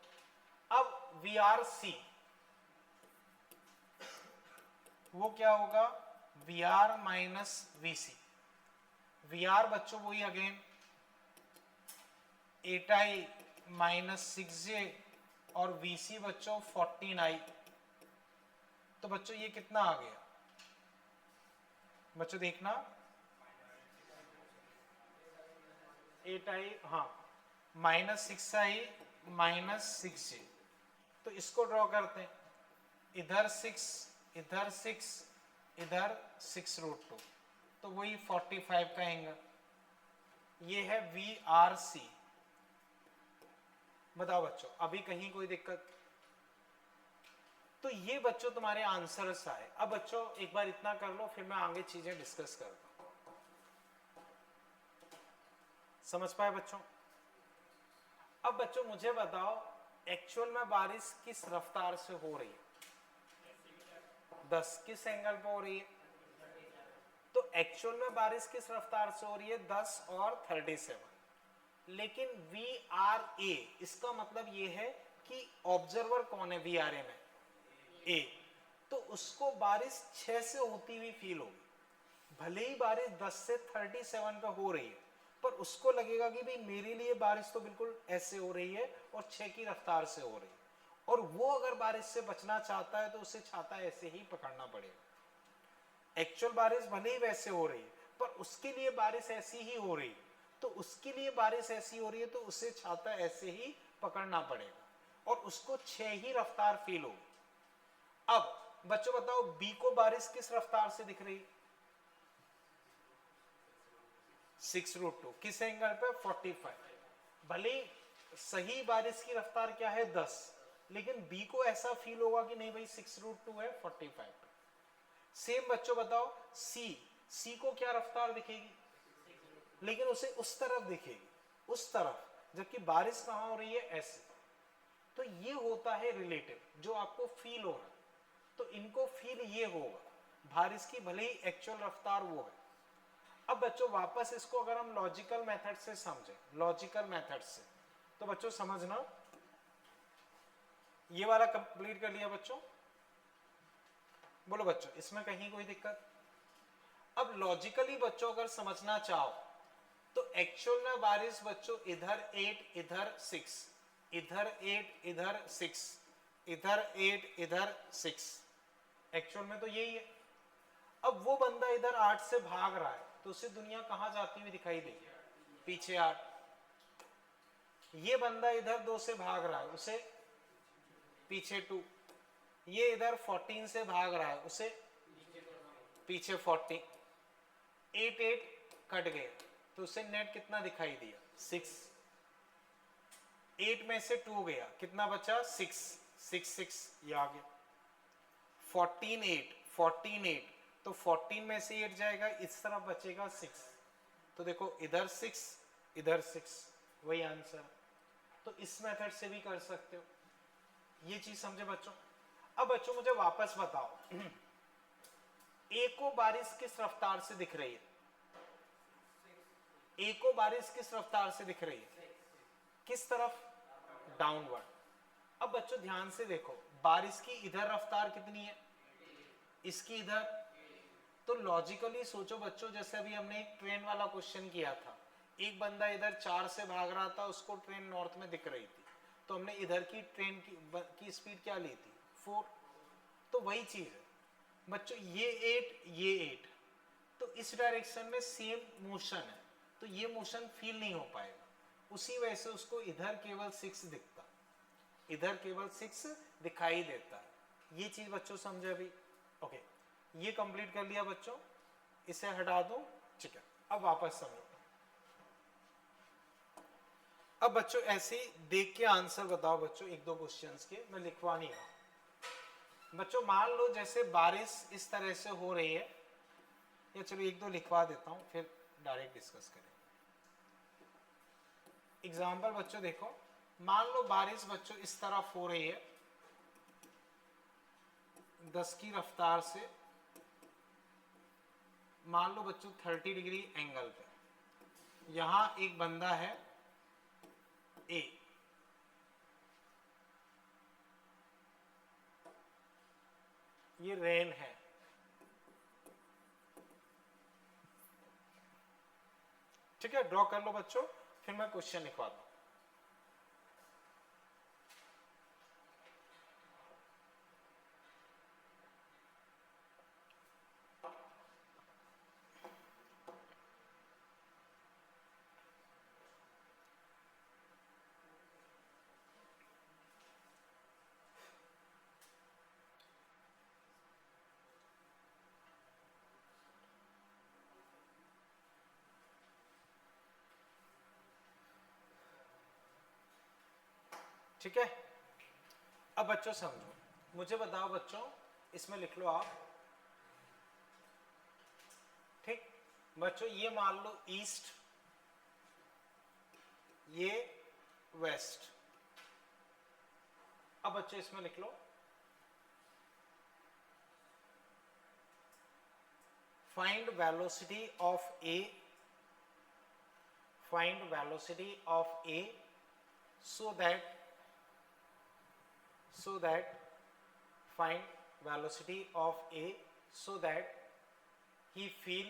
Speaker 1: अब वी आर सी,
Speaker 4: वो क्या होगा V R minus V C. V R बच्चों वही अगेन 8i माइनस 6j और वी सी बच्चों 14i। तो बच्चों ये कितना आ गया बच्चों देखना 8i हाँ माइनस 6i माइनस 6j। तो इसको ड्रॉ करते हैं, इधर 6 इधर 6 इधर 6√2, तो वही 45 का एंगल। ये है वी आर सी। बताओ बच्चों अभी कहीं कोई दिक्कत? तो ये बच्चों तुम्हारे आंसर्स आए। अब बच्चों एक बार इतना कर लो, फिर मैं आगे चीजें डिस्कस करता हूं। समझ पाए बच्चों? अब बच्चों मुझे बताओ एक्चुअल में बारिश किस रफ्तार से हो रही है? 10 किस एंगल पे हो रही है? तो एक्चुअल में बारिश किस रफ्तार से हो रही है? 10 और 37। लेकिन वी आर ए, इसका मतलब ये है कि ऑब्जर्वर कौन है वी आर ए में? ए। तो उसको बारिश 6 से होती हुई फील होगी। भले ही बारिश 10 से 37 पे हो रही है, पर उसको लगेगा कि भाई मेरे लिए बारिश तो बिल्कुल ऐसे हो रही है और 6 की रफ्तार से हो रही है। और वो अगर बारिश से बचना चाहता है तो उसे छाता ऐसे ही पकड़ना पड़ेगा। एक्चुअल बारिश भले ही वैसे हो रही है, पर उसके लिए बारिश ऐसी ही हो रही है, तो उसके लिए बारिश ऐसी हो रही है तो उसे छाता ऐसे ही पकड़ना पड़ेगा और उसको 6 ही रफ्तार फील होगी। अब बच्चों बताओ बी को बारिश किस रफ्तार से दिख रही है? 6√2 किस एंगल पे? 45। भले सही बारिश की रफ्तार क्या है? 10, लेकिन बी को ऐसा फील होगा कि नहीं भाई 6√2 है 45 पे। सेम बच्चों बताओ सी को क्या रफ्तार दिखेगी? लेकिन उसे उस तरफ दिखेगी, उस तरफ, जबकि बारिश कहां हो रही है? ऐसे। तो ये होता है रिलेटिव, जो आपको फील हो रहा है। तो इनको फील ये होगा बारिश की, भले ही एक्चुअल रफ्तार वो है। अब बच्चों वापस इसको अगर हम लॉजिकल मेथड से समझें, लॉजिकल मेथड से, तो बच्चों समझना ये वाला कंप्लीट कर लिया बच्चों? बोलो बच्चों इसमें कहीं कोई दिक्कत? अब लॉजिकली बच्चों अगर समझना चाहो तो एक्चुअल में बारिश बच्चों इधर 8 इधर 6, इधर 8 इधर 6, इधर 8 इधर 6, एक्चुअल में तो यही है। अब वो बंदा इधर 8 से भाग रहा है तो उसे दुनिया कहां जाती हुई दिखाई देगी? पीछे 8। ये बंदा इधर 2 से भाग रहा है, उसे पीछे 2। ये इधर 14 से भाग रहा है, उसे पीछे 40। 8 8 कट गए तो उसे नेट कितना दिखाई दिया? 6। 8 में से 2 गया, कितना बचा? 6 6 6, ये आ गया। 14 8 14 8, तो 14 में से 8 जाएगा, इस तरफ बचेगा 6। तो देखो इधर 6 इधर 6, वही आंसर। तो इस मेथड से भी कर सकते हो। ये चीज समझे बच्चों? अब बच्चों मुझे वापस बताओ ए को बारिश किस रफ्तार से दिख रही है? ए को बारिश किस रफ्तार से दिख रही है? किस तरफ? डाउनवर्ड। अब बच्चों ध्यान से देखो, बारिश की इधर रफ्तार कितनी है? इसकी इधर। तो लॉजिकली सोचो बच्चों, जैसे अभी हमने एक ट्रेन वाला क्वेश्चन किया था, एक बंदा इधर 4 से भाग रहा था, उसको ट्रेन नॉर्थ में दिख रही थी, तो हमने इधर की ट्रेन की स्पीड क्या ली थी? 4। तो वही चीज है बच्चों, ये 8 ये 8, तो इस डायरेक्शन में सेम मोशन है, तो ये मोशन फील नहीं हो पाएगा। उसी वजह से उसको इधर केवल 6 दिखता, इधर केवल 6 दिखाई देता है। ये चीज बच्चों समझे अभी? ओके, ये कंप्लीट कर लिया बच्चों, इसे हटा दो, ठीक है। अब वापस समझो। अब बच्चों ऐसे ही देख के आंसर बताओ बच्चों, एक दो क्वेश्चंस के, मैं लिखवा नहीं रहा। बच्चों मान लो जैसे बारिश इस तरह से हो रही है, या चलो एक दो लिखवा देता हूं फिर डायरेक्ट डिस्कस करें। एग्जाम्पल बच्चों देखो, मान लो बारिश बच्चों इस तरफ हो रही है 10 की रफ्तार से, मान लो बच्चों 30 डिग्री एंगल पे। यहां एक बंदा है ए, ये रेन है, ठीक है, ड्रॉ कर लो बच्चों, फिर मैं क्वेश्चन लिखवाता हूं। ठीक है, अब बच्चों समझो, मुझे बताओ बच्चों, इसमें लिख लो आप। ठीक बच्चों, ये मान लो ईस्ट, ये वेस्ट। अब बच्चों इसमें लिख लो find velocity of A, find velocity of A so that find velocity of A so that he feel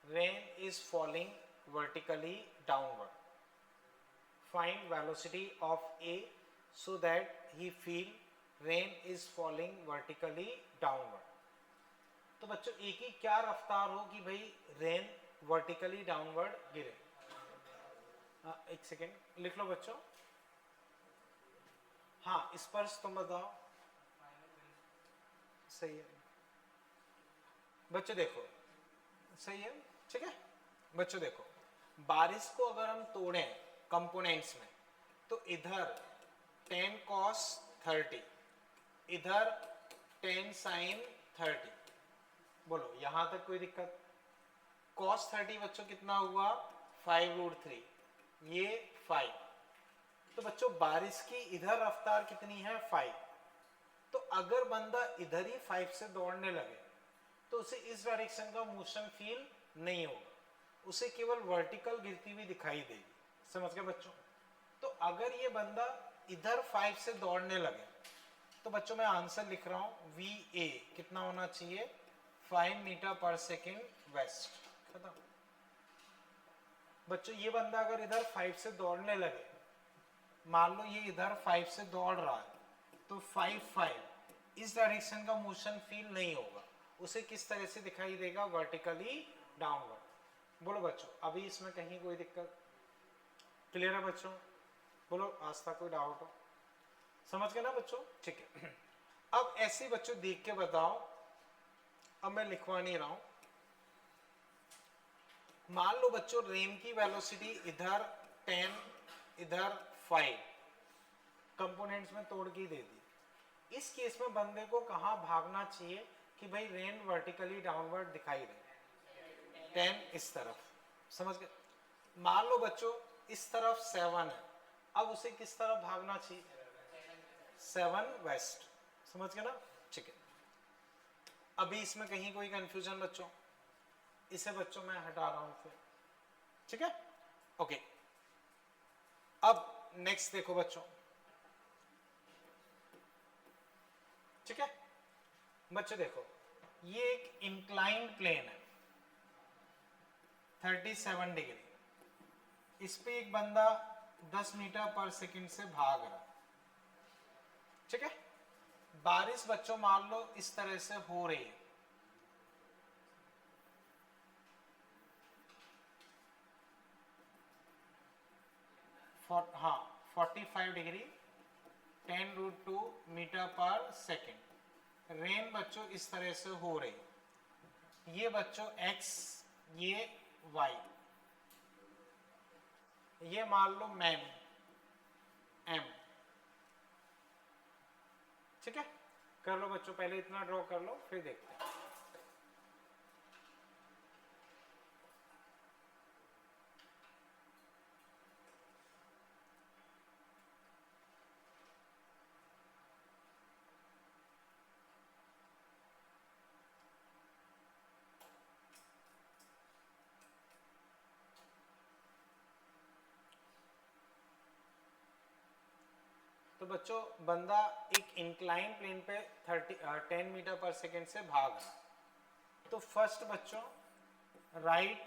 Speaker 4: rain is falling vertically downward. Find velocity of A so that he feel rain is falling vertically downward. तो बच्चों A की क्या रफ्तार हो कि भाई rain vertically downward गिरे? एक सेकेंड लिख लो बच्चों। हाँ, स्पर्श तुम बताओ। सही है बच्चों, देखो सही है, ठीक है बच्चों। देखो, बारिश को अगर हम तोड़ें कंपोनेंट्स में, तो इधर 10 cos 30, इधर 10 sin 30। बोलो यहां तक कोई दिक्कत? cos 30 बच्चों कितना हुआ? 5√3, ये 5। तो बच्चों बारिश की इधर रफ्तार कितनी है? 5। तो अगर बंदा इधर ही 5 से दौड़ने लगे तो उसे इस डायरेक्शन का मोशन फील नहीं होगा, उसे केवल वर्टिकल गिरती हुई दिखाई देगी। समझ गए बच्चों? तो अगर ये बंदा इधर 5 से दौड़ने लगे तो बच्चों मैं आंसर लिख रहा हूं, VA कितना होना चाहिए? 5 मीटर पर सेकेंड वेस्ट। खत्म बच्चों। ये बंदा अगर इधर 5 से दौड़ने लगे, मान लो ये इधर 5 से दौड़ रहा है, तो 5 इस डायरेक्शन का मोशन फील नहीं होगा, उसे किस तरह से दिखाई देगा? Vertically downward. बोलो बच्चों, अभी इसमें कहीं कोई दिक्कत? क्लियर है बच्चों? बोलो आज तक कोई डाउट हो? समझ गए ना बच्चों? ठीक है। अब ऐसे बच्चों देख के बताओ, अब मैं लिखवा नहीं रहा हूं। मान लो बच्चों रेन की वेलोसिटी इधर 10, इधर 5, कंपोनेंट्स में तोड़ के दे दी। इस केस में बंदे को कहां भागना चाहिए कि भाई रेन वर्टिकली डाउनवर्ड दिखाई दे? 10 इस तरफ। समझ गए? मान लो बच्चों इस तरफ 7 है, अब उसे किस तरफ भागना चाहिए? 7 वेस्ट। समझ गए ना? ठीक है। अभी इसमें कहीं कोई कंफ्यूजन बच्चों? इसे बच्चों मैं हटा रहा हूं फिर, ठीक है? ओके। अब नेक्स्ट देखो बच्चों, ठीक है बच्चों। देखो ये एक इंक्लाइंड प्लेन है 37 डिग्री, इस पे एक बंदा 10 मीटर पर सेकंड से भाग रहा, ठीक है? बारिश बच्चों मान लो इस तरह से हो रही है, हाँ 45 degree, 10√2 metre per second. Rain बच्चों इस तरह से हो रही, ये बच्चों x, ये y, ये मान लो मैम m, ठीक है? कर लो बच्चों, पहले इतना ड्रॉ कर लो फिर देखते हैं। तो बच्चों बंदा एक इंक्लाइन प्लेन पे 10 मीटर पर सेकेंड से भाग रहा। तो फर्स्ट बच्चों right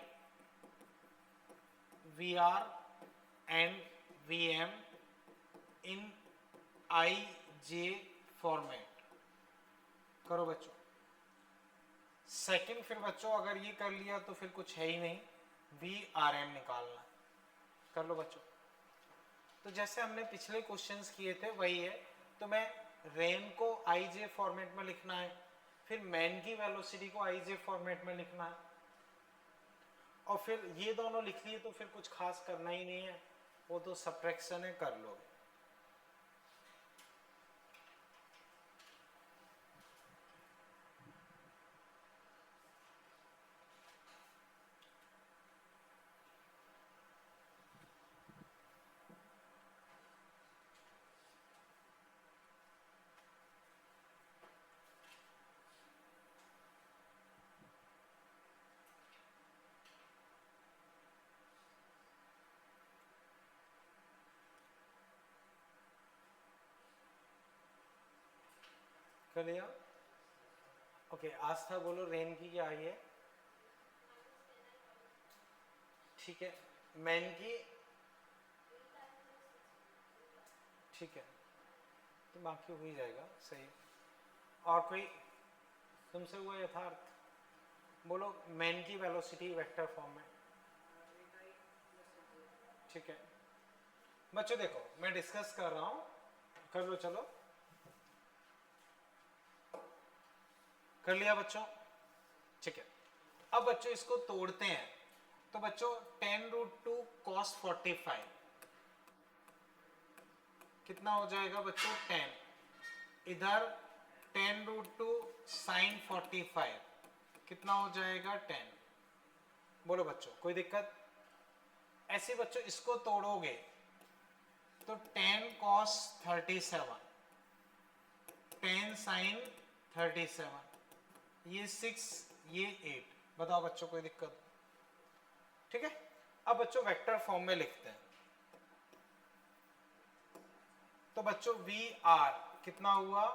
Speaker 4: VR and VM in IJ format. करो बच्चों। सेकंड, फिर बच्चों अगर ये कर लिया तो फिर कुछ है ही नहीं, VRM निकालना। कर लो बच्चों। तो जैसे हमने पिछले क्वेश्चंस किए थे वही है। तो मैं रेन को IJ फॉर्मेट में लिखना है, फिर मैन की वेलोसिटी को IJ फॉर्मेट में लिखना है, और फिर ये दोनों लिख लिए तो फिर कुछ खास करना ही नहीं है, वो तो सब्ट्रैक्शन है, कर लोगे। कर लिया? ओके, आस्था बोलो रेन की क्या आई है? ठीक है, मैन की? ठीक है, तो बाकी हो ही जाएगा, सही। और कोई तुमसे हुआ यथार्थ? बोलो मैन की वेलोसिटी वेक्टर फॉर्म में। ठीक है बच्चों, देखो मैं डिस्कस कर रहा हूं, कर लो। चलो कर लिया बच्चों? ठीक है, अब बच्चों इसको तोड़ते हैं। तो बच्चों 10√2 cos 45 कितना हो जाएगा बच्चों? 10। इधर 10√2 sin 45 कितना हो जाएगा? 10। बोलो बच्चों कोई दिक्कत? ऐसे बच्चों इसको तोड़ोगे तो 10 cos 37, 10 sin 37, ये 6, ये 8। बताओ बच्चों कोई दिक्कत? ठीक है, अब बच्चों वेक्टर फॉर्म में लिखते हैं। तो बच्चों VR कितना हुआ?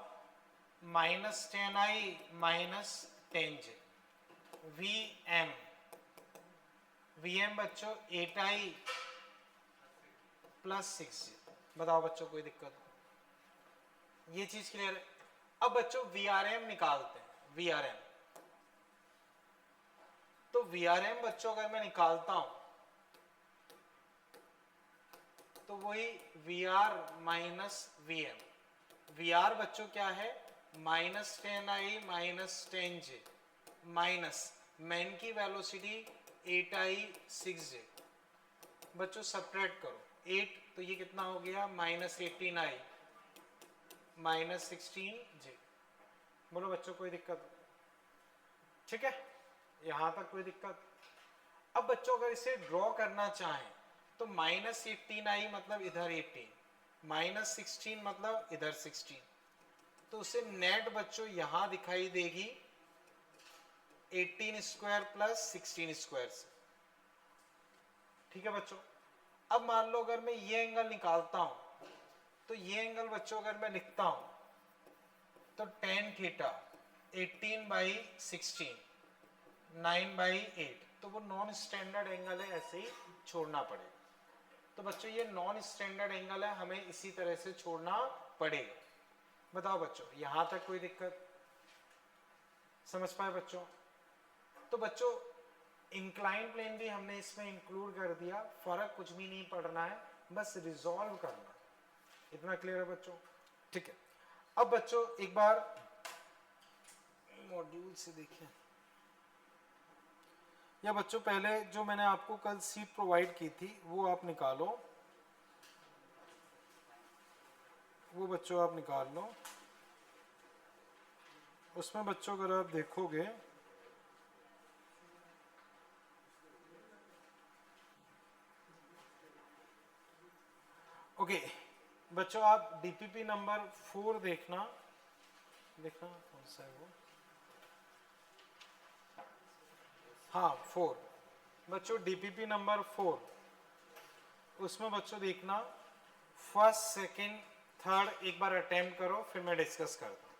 Speaker 4: -10I -10J। VM बच्चों 8I +6J। बताओ बच्चों कोई दिक्कत? ये चीज क्लियर है? अब बच्चों VRM निकालते हैं। VRM, तो VRM बच्चों अगर मैं निकालता हूं तो वही VR माइनस VM। VR बच्चों क्या है? -10I -10J माइनस मैन की वेलोसिटी 8I 6J। बच्चों सब्ट्रैक्ट करो 8, तो ये कितना हो गया? -18I -16J। बोलो बच्चों कोई दिक्कत? ठीक है, यहां तक कोई दिक्कत? अब बच्चों अगर इसे ड्रॉ करना चाहें तो -18I मतलब इधर 18, -16 मतलब इधर 16, तो उसे नेट बच्चों यहां दिखाई देगी 18 स्क्वायर प्लस 16 स्क्वायर से। ठीक है बच्चों, अब मान लो अगर मैं ये एंगल निकालता हूं तो ये एंगल बच्चों अगर मैं लिखता हूं तो tan थीटा 18/16 9/8, तो वो नॉन स्टैंडर्ड एंगल है, ऐसे ही छोड़ना पड़ेगा। तो बच्चों ये नॉन स्टैंडर्ड एंगल है, हमें इसी तरह से छोड़ना पड़ेगा। बताओ बच्चों यहां तक कोई दिक्कत? समझ पाए बच्चों? तो बच्चों इंक्लाइन प्लेन भी हमने इसमें इंक्लूड कर दिया, फर्क कुछ भी नहीं पड़ना है, बस रिजॉल्व करना। इतना क्लियर है बच्चों? ठीक है, अब बच्चों एक बार मॉड्यूल से देखें, या बच्चों पहले जो मैंने आपको कल सीट प्रोवाइड की थी वो आप निकालो, वो बच्चों आप निकाल लो। उसमें बच्चों अगर आप देखोगे ओके बच्चों, आप डीपीपी नंबर 4 देखना कौन सा है वो? हाँ 4 बच्चों, डीपीपी नंबर 4, उसमें बच्चों देखना फर्स्ट सेकंड थर्ड एक बार अटेम्प्ट करो, फिर मैं डिस्कस करता हूँ।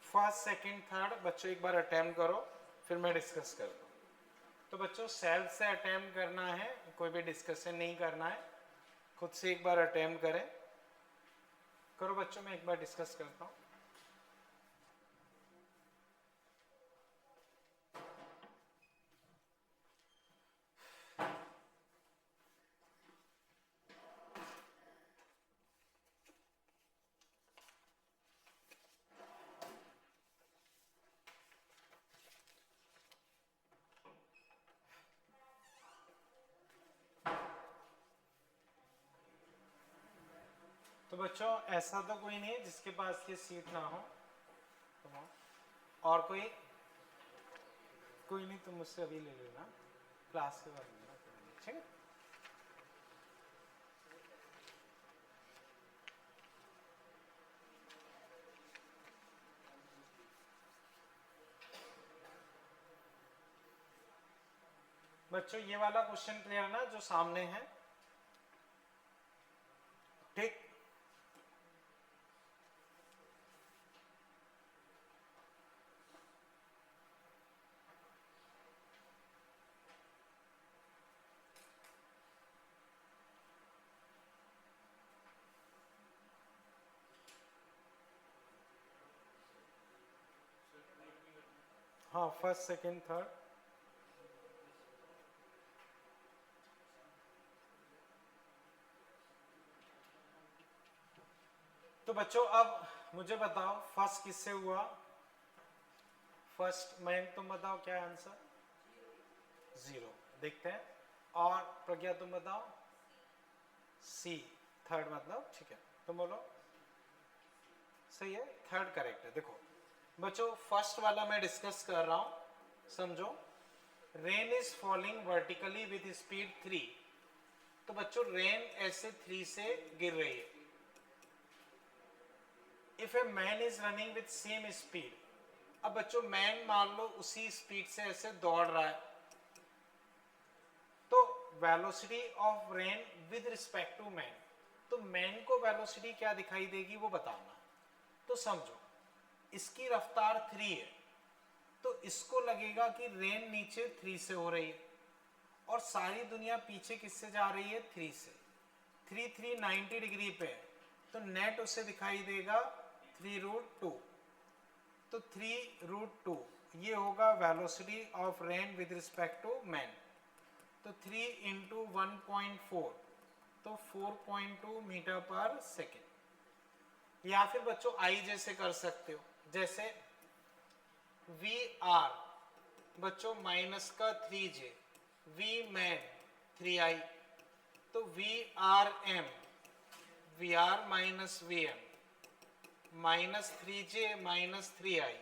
Speaker 1: फर्स्ट सेकंड थर्ड बच्चों एक बार अटेम्प्ट करो, फिर मैं डिस्कस करता हूँ। तो बच्चों सेल्फ से अटेम्प्ट करना है, कोई भी डिस्कशन नहीं करना है, खुद से एक बार अटेम्प्ट करें। करो बच्चों, मैं एक बार डिस्कस करता हूँ। तो बच्चों ऐसा तो कोई नहीं है जिसके पास ये सीट ना हो। और कोई नहीं तो मुझसे अभी ले लेना, क्लास के बाद लेना, ठीक है। बच्चों ये वाला क्वेश्चन क्लियर ना जो सामने है, ठीक। हाँ फर्स्ट सेकंड थर्ड। तो बच्चों अब मुझे बताओ फर्स्ट किससे हुआ? फर्स्ट मयंक तुम बताओ क्या आंसर? 0। देखते हैं। और प्रज्ञा तुम बताओ? सी थर्ड मतलब, ठीक है। तुम बोलो। सही है, थर्ड करेक्ट है। देखो बच्चों फर्स्ट वाला मैं डिस्कस कर रहा हूं, समझो। Rain is falling vertically with speed 3। तो बच्चों रेन ऐसे 3 से गिर रही है। If a man is running with same speed, अब बच्चों मैन मान लो उसी स्पीड से ऐसे दौड़ रहा है, तो velocity of rain with respect to man, तो मैन को वेलोसिटी क्या दिखाई देगी वो बताना। तो समझो इसकी रफ्तार 3 है, तो इसको लगेगा कि रेन नीचे 3 से हो रही है और सारी दुनिया पीछे किससे जा रही है? 3 से। 3 90 डिग्री पे है, तो नेट उसे दिखाई देगा 3√2। तो 3√2 ये होगा velocity of rain with respect to man. तो 3 इंटू 1.4 तो 4.2 मीटर पर सेकेंड। या फिर बच्चों आई जैसे कर सकते हो, जैसे वी आर बच्चों माइनस का 3j, वी मैन 3i, तो V R M, V R minus V M minus 3j minus 3i।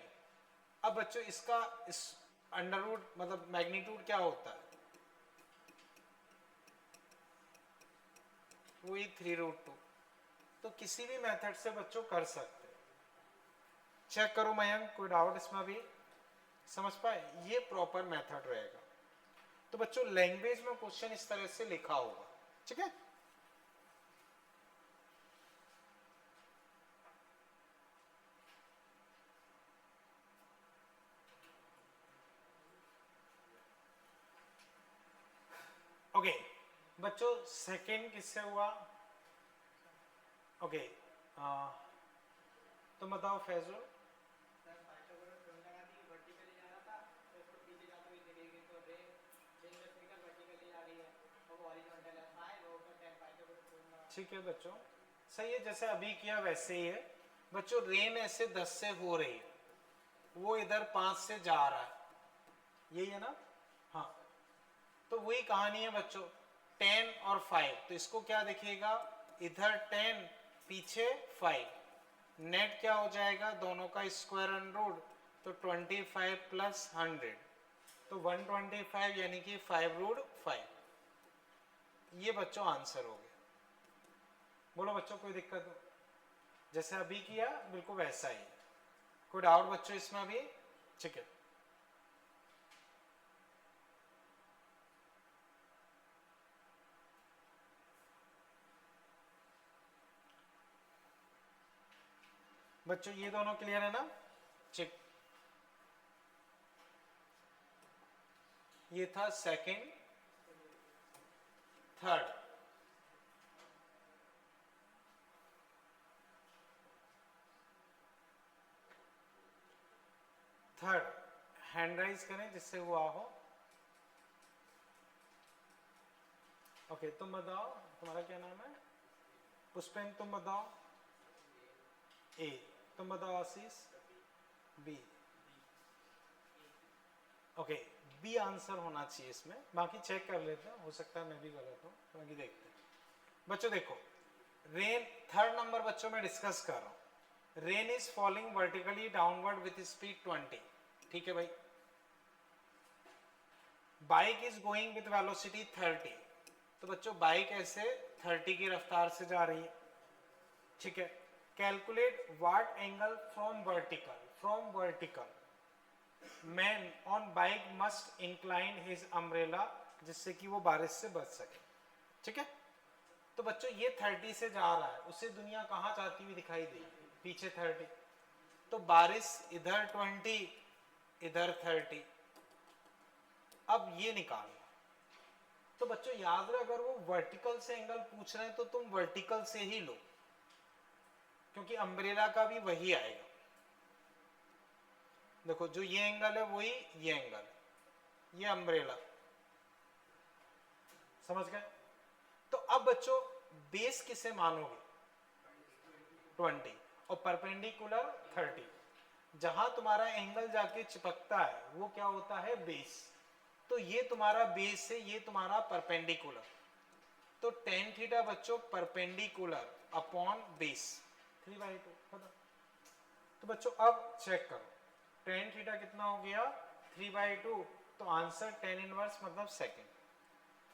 Speaker 1: अब बच्चों इसका इस अंडर रूट मतलब मैग्नीट्यूड क्या होता है? वही 3√2। तो किसी भी मेथड से बच्चों कर सकते हैं। चेक करो मयंक, कोई डाउट इसमें भी? समझ पाए? ये प्रॉपर मेथड रहेगा। तो बच्चों लैंग्वेज में क्वेश्चन इस तरह से लिखा होगा, ठीक है। ओके बच्चों सेकंड किससे हुआ? ओके तुम बताओ फैजुल। ठीक है बच्चों, सही है, जैसे अभी किया वैसे ही है। बच्चों रेन ऐसे 10 से हो रही है, वो इधर 5 से जा रहा है, यही है ना? हाँ, तो वही कहानी है बच्चों। 10 और 5, तो इसको क्या दिखेगा? इधर 10 पीछे 5, नेट क्या हो जाएगा? दोनों का स्क्वायर रूट, तो 25 प्लस 100, तो 125 यानी कि 5√5। ये बच्चों आंसर हो गया। बोलो बच्चों कोई दिक्कत हो? जैसे अभी किया बिल्कुल वैसा ही। कोई डाउट बच्चों इसमें अभी? ठीक है। बच्चों ये दोनों क्लियर है ना?
Speaker 4: चेक, ये था second, third, third hand raise करें जिससे हुआ हो। ओके, तुम बताओ तुम्हारा क्या नाम है? पुष्पेन, तुम बताओ। ए, तुम बताओ आशीष। बी। ओके, बी आंसर होना चाहिए इसमें, बाकी चेक कर लेते हैं, हो सकता है मैं भी गलत हूँ, बाकी देखते हैं। बच्चों देखो, रेन, थर्ड नंबर बच्चों में डिस्कस कर रहा हूँ। Rain is falling vertically downward with speed 20, ठीक है भाई। Bike is going with velocity 30, तो बच्चों बाइक ऐसे 30 की रफ्तार से जा रही है, ठीक है। Calculate what angle from vertical, from vertical man on bike must incline his umbrella, जिससे कि वो बारिश से बच सके, ठीक है। तो बच्चों ये 30 से जा रहा है, उसे दुनिया कहाँ जाती हुई दिखाई देगी? पीछे 30, तो बारिश इधर 20, इधर 30। अब ये निकालना। तो बच्चों याद रहे, अगर वो वर्टिकल से एंगल पूछ रहे हैं तो तुम वर्टिकल से ही लो, क्योंकि अम्ब्रेला का भी वही आएगा। देखो जो ये एंगल है वही ये एंगल है, ये अम्ब्रेला, समझ गए? तो अब बच्चों बेस किसे मानोगे? 20 और परपेंडिकुलर 30। जहां तुम्हारा एंगल जाके चिपकता है वो क्या होता है? बेस। तो ये तुम्हारा बेस है, ये तुम्हारा परपेंडिकुलर। तो tan थीटा बच्चों परपेंडिकुलर अपॉन बेस 3/2 खत्म। तो बच्चों अब चेक करो, tan थीटा कितना हो गया? 3/2। तो आंसर tan इनवर्स मतलब सेकंड।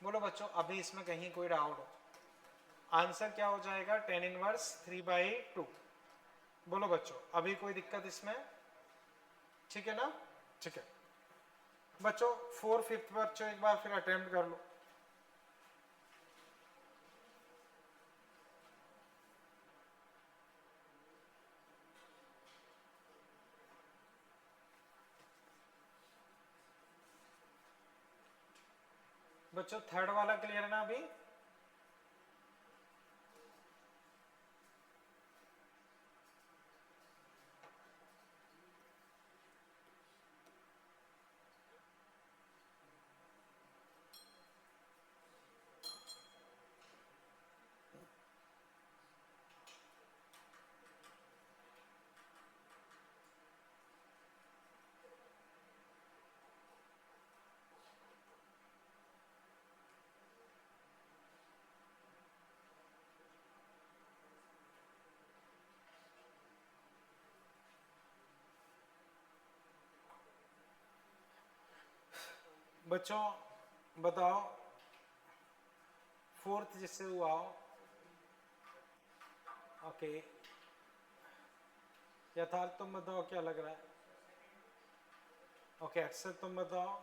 Speaker 4: बोलो बच्चों अभी इसमें कहीं कोई डाउट हो? आंसर क्या हो जाएगा? tan inverse 3/2। बोलो बच्चों अभी कोई दिक्कत इसमें? ठीक है ना? ठीक है बच्चों, 4, 5 बच्चों एक बार फिर अटेम्प्ट कर लो। बच्चों थर्ड वाला क्लियर है ना अभी? बच्चों बताओ, फोर्थ जिससे हुआ हो। ओके यथार्थ तुम बताओ क्या लग रहा है? ओके अक्षर तुम बताओ।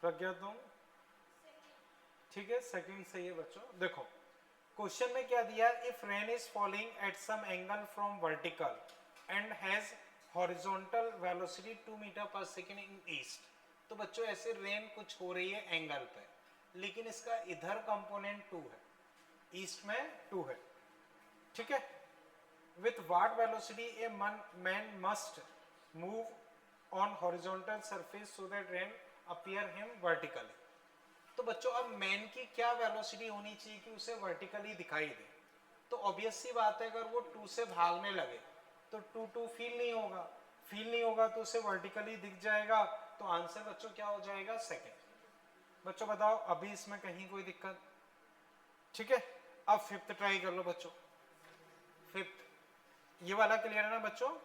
Speaker 4: प्रज्ञा तुम? ठीक है सेकंड सही है बच्चों। देखो क्वेश्चन में क्या दिया? If rain is falling at some angle from vertical and has horizontal velocity 2 metre per second in east. तो बच्चों ऐसे रेन कुछ हो रही है एंगल पे, लेकिन इसका इधर कंपोनेंट 2 है, ईस्ट में 2 है, ठीक है। With what velocity a man must move on horizontal surface so that rain appear him vertically. तो बच्चों अब मैन की क्या वेलोसिटी होनी चाहिए कि उसे वर्टिकली दिखाई दे? तो ऑब्वियस सी बात है, अगर वो 2 से भागने लगे तो 2 फील नहीं होगा, फील नहीं होगा तो उसे वर्टिकली दिख जाएगा। तो आंसर बच्चों क्या हो जाएगा? सेकंड। बच्चों बताओ अभी इसमें कहीं कोई दिक्कत? ठीक है अब फिफ्थ ट्राई कर लो बच्चों। फिफ्थ ये वाला क्लियर है ना बच्चों?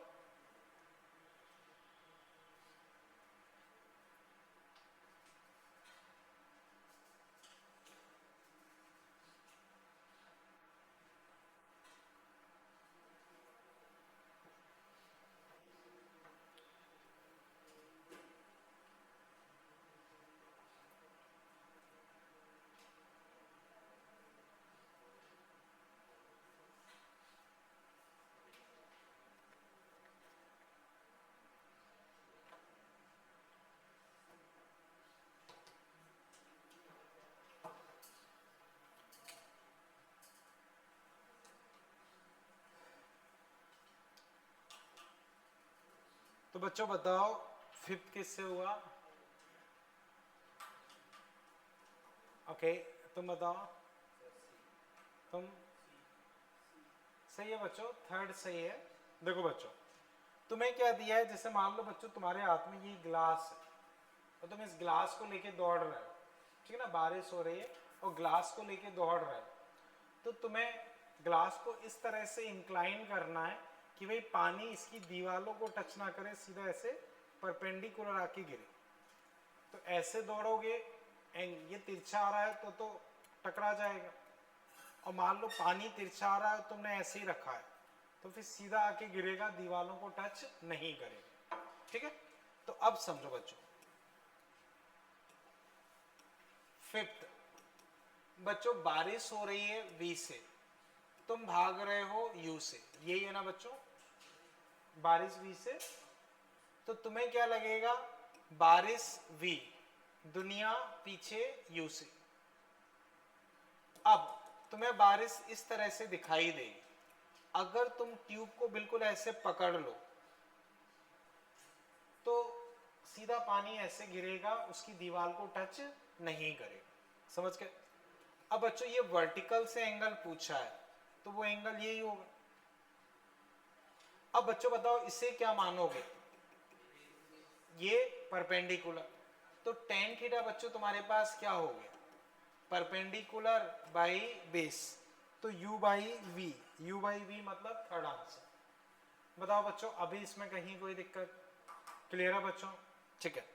Speaker 1: तो बच्चों बताओ फिफ्थ किससे हुआ? ओके तुम बताओ, तुम सही है बच्चों, थर्ड सही है। देखो बच्चों तुम्हें क्या दिया है, जैसे मान लो बच्चों तुम्हारे हाथ में ये ग्लास है और तुम इस ग्लास को लेके दौड़ रहे हो, ठीक है ना, बारिश हो रही है और ग्लास को लेके दौड़ रहे हो, तो तुम्हें ग्लास को इस तरह से इंक्लाइन करना है कि भाई पानी इसकी दीवारों को टच ना करे, सीधा ऐसे परपेंडिकुलर आके गिरे। तो ऐसे दौड़ोगे एंड ये तिरछा आ रहा है तो टकरा जाएगा, और मान लो पानी तिरछा आ रहा है तुमने ऐसे ही रखा है तो फिर सीधा आके गिरेगा, दीवारों को टच नहीं करेगा। ठीक है, तो अब समझो बच्चों फिफ्थ, बच्चों बारिश हो रही है V से, तुम भाग रहे हो U से, यही है ना बच्चों, बारिश V से, तो तुम्हें क्या लगेगा, बारिश V, दुनिया पीछे U से। अब तुम्हें बारिश इस तरह से दिखाई देगी, अगर तुम ट्यूब को बिल्कुल ऐसे पकड़ लो तो सीधा पानी ऐसे गिरेगा, उसकी दीवार को टच नहीं करेगा। समझ गए? अब बच्चों ये वर्टिकल से एंगल पूछा है तो वो एंगल यही होगा। अब बच्चों बताओ इसे क्या मानोगे, ये परपेंडिकुलर, तो टेन थीटा बच्चों तुम्हारे पास क्या हो गया, परपेंडिकुलर बाई बेस, तो u by V, u by V मतलब थर्ड आंसर। बताओ बच्चों अभी इसमें कहीं कोई दिक्कत? क्लियर है बच्चों? ठीक है,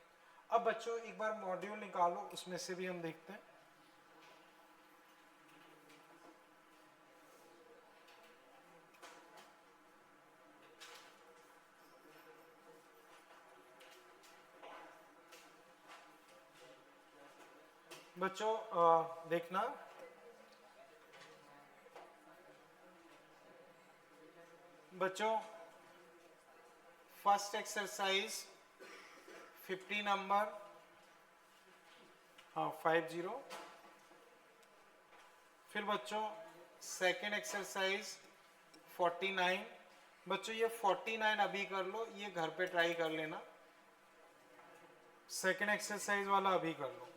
Speaker 1: अब बच्चों एक बार मॉड्यूल निकालो, उसमें से भी हम देखते हैं। बच्चों देखना, बच्चों फर्स्ट एक्सरसाइज 50 नंबर, हाँ 50। फिर बच्चों सेकेंड एक्सरसाइज 49। बच्चों ये 49 अभी कर लो, ये घर पे ट्राई कर लेना, सेकेंड एक्सरसाइज वाला अभी कर लो।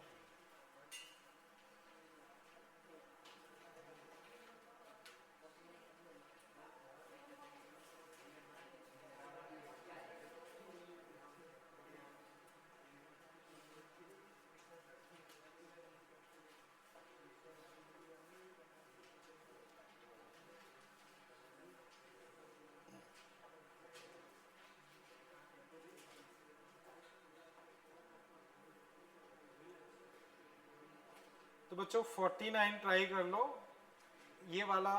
Speaker 1: तो बच्चों 49 ट्राई कर लो, ये वाला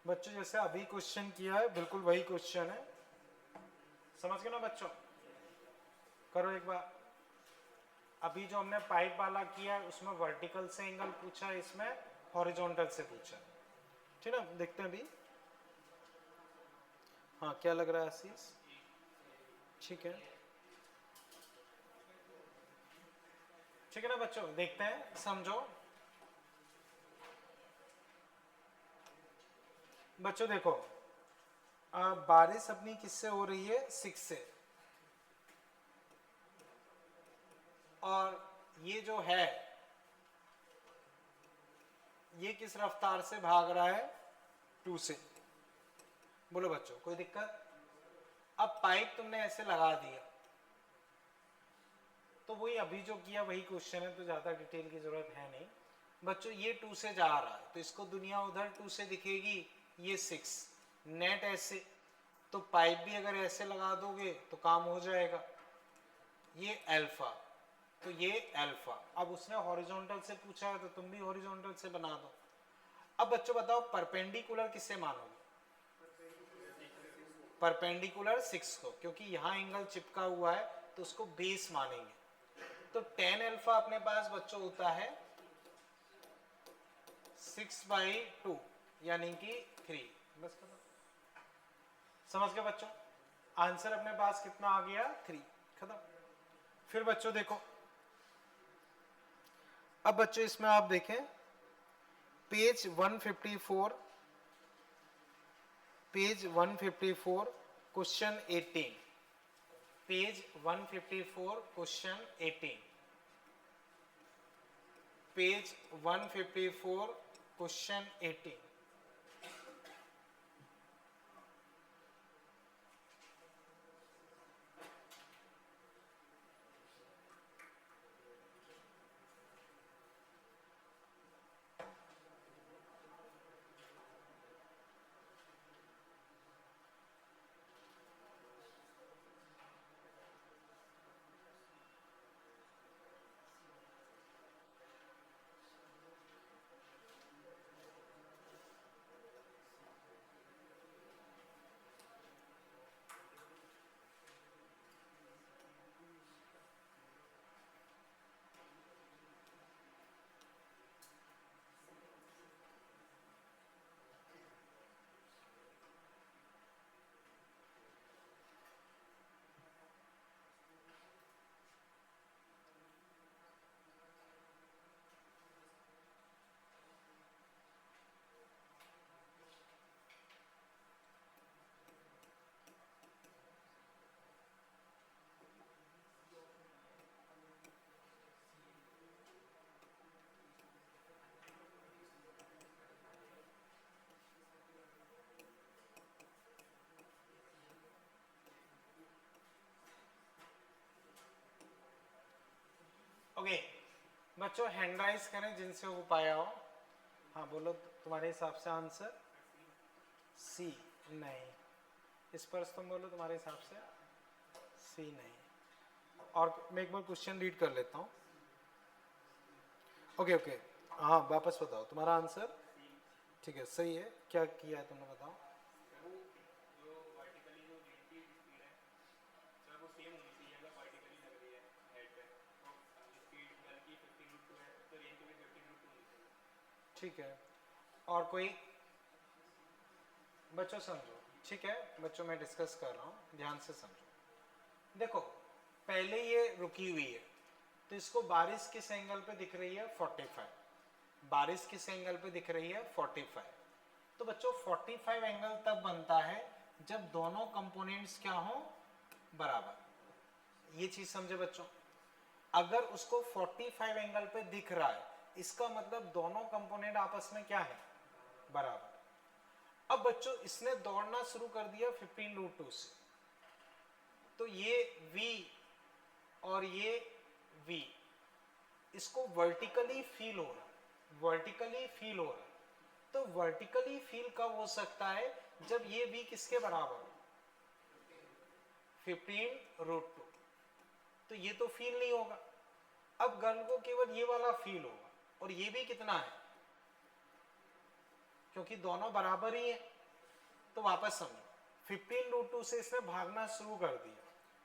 Speaker 1: बच्चों जैसे अभी क्वेश्चन किया है बिल्कुल वही क्वेश्चन है, समझ गए ना बच्चों? करो एक बार। अभी जो हमने पाइप वाला किया है उसमें वर्टिकल से एंगल पूछा है, इसमें हॉरिजॉन्टल से पूछा है, ठीक है ना? देखते हैं अभी। हाँ क्या लग रहा है आशीष? ठीक है, ठीक है ना बच्चों? देखते हैं, समझो बच्चों। देखो बारिश अपनी किससे हो रही है, 6 से, और ये जो है ये किस रफ्तार से भाग रहा है, 2 से। बोलो बच्चों कोई दिक्कत? अब पाइप तुमने ऐसे लगा दिया तो वही अभी जो किया वही क्वेश्चन है, तो ज्यादा डिटेल की जरूरत है नहीं बच्चों। ये 2 से जा रहा है तो इसको दुनिया उधर 2 से दिखेगी, ये 6 नेट ऐसे, तो पाइप भी अगर ऐसे लगा दोगे तो काम हो जाएगा। ये अल्फा, तो ये अल्फा। अब उसने हॉरिजॉन्टल से पूछा है तो तुम भी हॉरिजॉन्टल से बना दो। अब बच्चों बताओ परपेंडिकुलर किससे मानोगे? परपेंडिकुलर 6 को, क्योंकि यहां एंगल चिपका हुआ है तो उसको बेस मानेंगे। तो tan अल्फा अपने पास बच्चों होता है 6/2,
Speaker 4: यानी कि 3। बस खत्म। समझ गए बच्चों? आंसर अपने पास कितना आ गया? 3। खत्म। फिर बच्चों देखो, अब बच्चों इसमें आप देखें page 154, page 154 question 18, page 154 question 18, page 154 question 18। Okay बच्चों, हैंड राइज करें जिनसे हो पाया हो। हाँ बोलो, तुम्हारे हिसाब से आंसर सी नहीं। इस पर तुम बोलो तुम्हारे हिसाब से सी नहीं। और मैं एक बार क्वेश्चन रीड कर लेता हूँ। ओके ओके, हाँ वापस बताओ तुम्हारा आंसर। ठीक है, सही है। क्या किया है तुमने, बताओ।
Speaker 2: जो वर्टिकली जो रेन की स्पीड है सर वो सेम होनी चाहिए। अगर वर्टिकली लग रही है हेड पे तो स्पीड गल की 15√2 है तो रेन की भी 15√2 होनी चाहिए।
Speaker 4: ठीक है, और कोई बच्चों समझो। ठीक है बच्चों, मैं डिस्कस कर रहा हूँ, ध्यान से समझो। देखो पहले ये रुकी हुई है तो इसको बारिश किस एंगल पे दिख रही है? 45। बारिश किस एंगल पे दिख रही है? 45। तो बच्चों 45 एंगल तब बनता है जब दोनों कंपोनेंट्स क्या हो? बराबर। ये चीज समझे बच्चों? अगर उसको 45 एंगल पे दिख रहा है इसका मतलब दोनों कंपोनेंट आपस में क्या है? बराबर। अब बच्चों इसने दौड़ना शुरू कर दिया 15√2 से, तो ये v और ये v इसको वर्टिकली फील हो रहा है, वर्टिकली फील हो रहा है। तो वर्टिकली फील कब हो सकता है? जब ये v किसके बराबर हो? 15√2। तो ये तो फील नहीं होगा। अब गर्ल को केवल ये वाला फील होगा, और ये भी कितना है? क्योंकि दोनों बराबर ही है। तो वापस समझो, 15√2 से इसने भागना शुरू कर दिया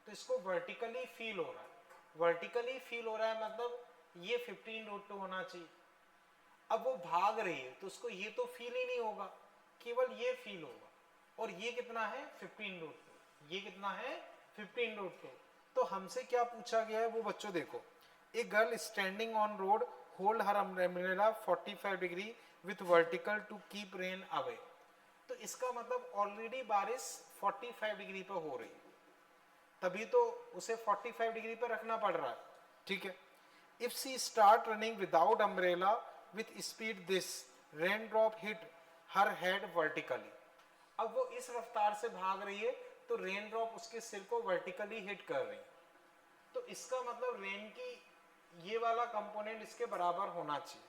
Speaker 4: तो इसको वर्टिकली फील हो रहा है। वर्टिकली फील हो रहा है मतलब ये 15√2 होना चाहिए। अब वो भाग रही है तो उसको ये तो फील ही नहीं होगा, केवल ये फील होगा। और ये कितना है? 15√2। ये कितना है? 15√2। तो हमसे क्या पूछा गया है वो बच्चों देखो। A girl standing on road hold her umbrella 45 degree with vertical to keep rain away. तो इसका मतलब ऑलरेडी बारिश 45 डिग्री पर हो रही है, तभी तो उसे 45 डिग्री पर रखना पड़ रहा है। ठीक है, if she start running without umbrella with speed this rain drop hit her head vertically. अब वो इस रफ्तार से भाग रही है तो रेन ड्रॉप उसके सिर को वर्टिकली हिट कर रही है। तो इसका मतलब रेन की ये वाला कंपोनेंट इसके बराबर होना चाहिए।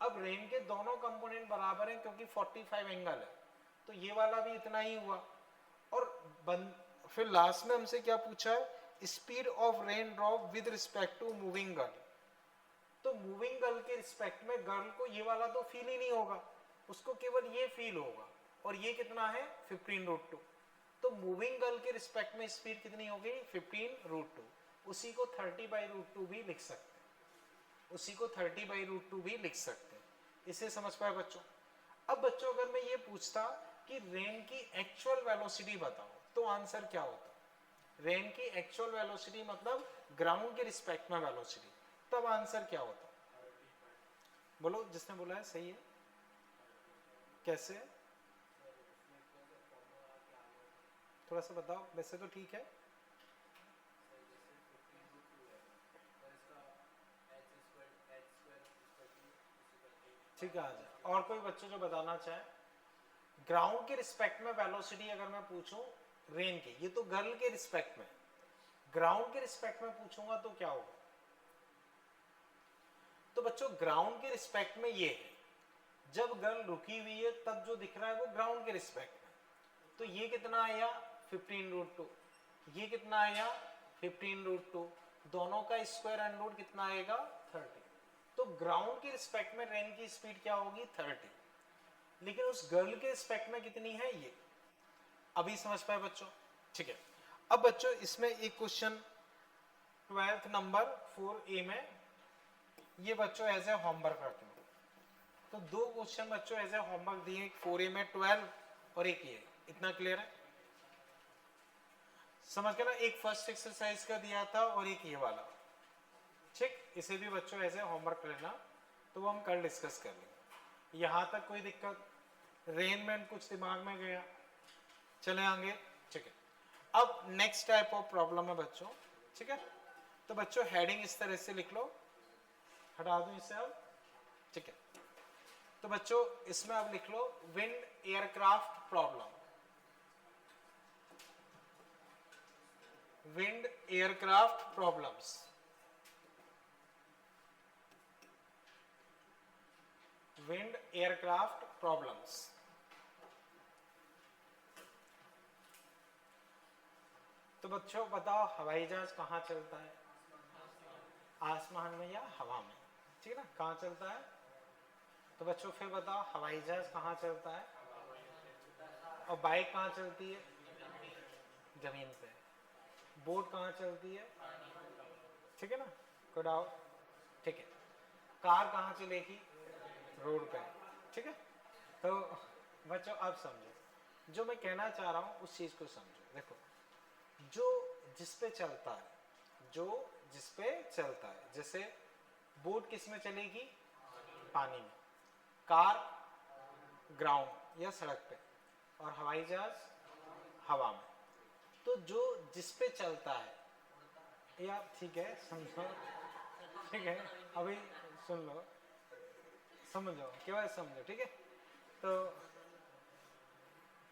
Speaker 4: अब रेन के दोनों कंपोनेंट बराबर हैं क्योंकि 45 एंगल है, तो ये वाला भी इतना ही हुआ। और फिर लास्ट में हमसे क्या पूछा है? Speed of rain drop with respect to moving girl. तो मूविंग गर्ल के रिस्पेक्ट में गर्ल को ये वाला तो फील ही नहीं होगा, उसको केवल ये फील होगा। और ये कितना है? 15√2। तो मूविंग गर्ल के रिस्पेक्ट में स्पीड कितनी होगी? 15√2। उसी को 30/√2 भी लिख सकते हैं, उसी को 30/√2 भी लिख सकते हैं। इसे समझ पाए बच्चों? अब बच्चों अगर मैं ये पूछता कि रेन की एक्चुअल वेलोसिटी बताओ तो आंसर क्या होता? रेन की एक्चुअल वेलोसिटी मतलब ग्राउंड के रिस्पेक्ट में वेलोसिटी, तब आंसर क्या होता? बोलो, जिसने बोला है सही है। कैसे? थोड़ा सा बताओ, वैसे तो ठीक है। ठीक है, आ जाए। और कोई बच्चे जो बताना चाहे? ग्राउंड के रिस्पेक्ट में वेलोसिटी अगर मैं पूछूं रेन की, ये तो गर्ल के रिस्पेक्ट में, ग्राउंड के रिस्पेक्ट में पूछूंगा तो क्या होगा? तो बच्चों ग्राउंड के रिस्पेक्ट में ये है, जब गर्ल रुकी हुई है तब जो दिख रहा है वो ग्राउंड के रिस्पेक्ट में, तो ये कितना आया 15√2, ये कितना आया 15√2, दोनों का स्क्वायर एंड रूट कितना आएगा 30। तो ग्राउंड के रिस्पेक्ट में रेन की स्पीड क्या होगी 30, लेकिन उस गर्ल के रिस्पेक्ट में कितनी है ये? अभी समझ पाए बच्चों? ठीक है। अब बच्चों इसमें एक क्वेश्चन 12th नंबर 4A में, ये बच्चों एज ए होमवर्क करते हो। तो दो क्वेश्चन बच्चों एज ए होमवर्क दिए, एक 4A में 12 और एक ये, इतना क्लियर है? समझ गए ना? एक फर्स्ट एक्सरसाइज का दिया था और एक ये वाला। ठीक, इसे भी बच्चों एज ए होमवर्क लेना, तो वो हम कल डिस्कस कर लेंगे। यहां तक कोई दिक्कत? रेन में कुछ दिमाग में गया? चले आगे। ठीक है, अब नेक्स्ट टाइप ऑफ प्रॉब्लम है बच्चों। ठीक है, तो बच्चों हेडिंग इस तरह से लिख लो, हटा दो इसे अब। ठीक है, तो बच्चों इसमें अब लिख लो wind aircraft problem, wind aircraft problems. Wind aircraft problems. तो बच्चों बताओ हवाई जहाज कहाँ चलता है? आसमान में या हवा में? ठीक है ना, कहाँ चलता है? तो बच्चों फिर बताओ हवाई जहाज कहाँ चलता है? और बाइक कहाँ चलती है? जमीन पे। बोट कहाँ चलती है? ठीक है ना, कोई डाउट? ठीक है, कार कहाँ चलेगी? रोड पे। ठीक है, तो बच्चों अब समझो, जो मैं कहना चाह रहा हूँ उस चीज को समझो। देखो, जो जिस पे चलता है, जो जिस पे चलता है, जैसे बोट किस में चलेगी? पानी में, कार ग्राउंड या सड़क पे, और हवाई जहाज हवा में। तो जो जिस पे चलता है, या ठीक है समझो, ठीक है अभी सुन लो, समझो केवल समझो। ठीक है, तो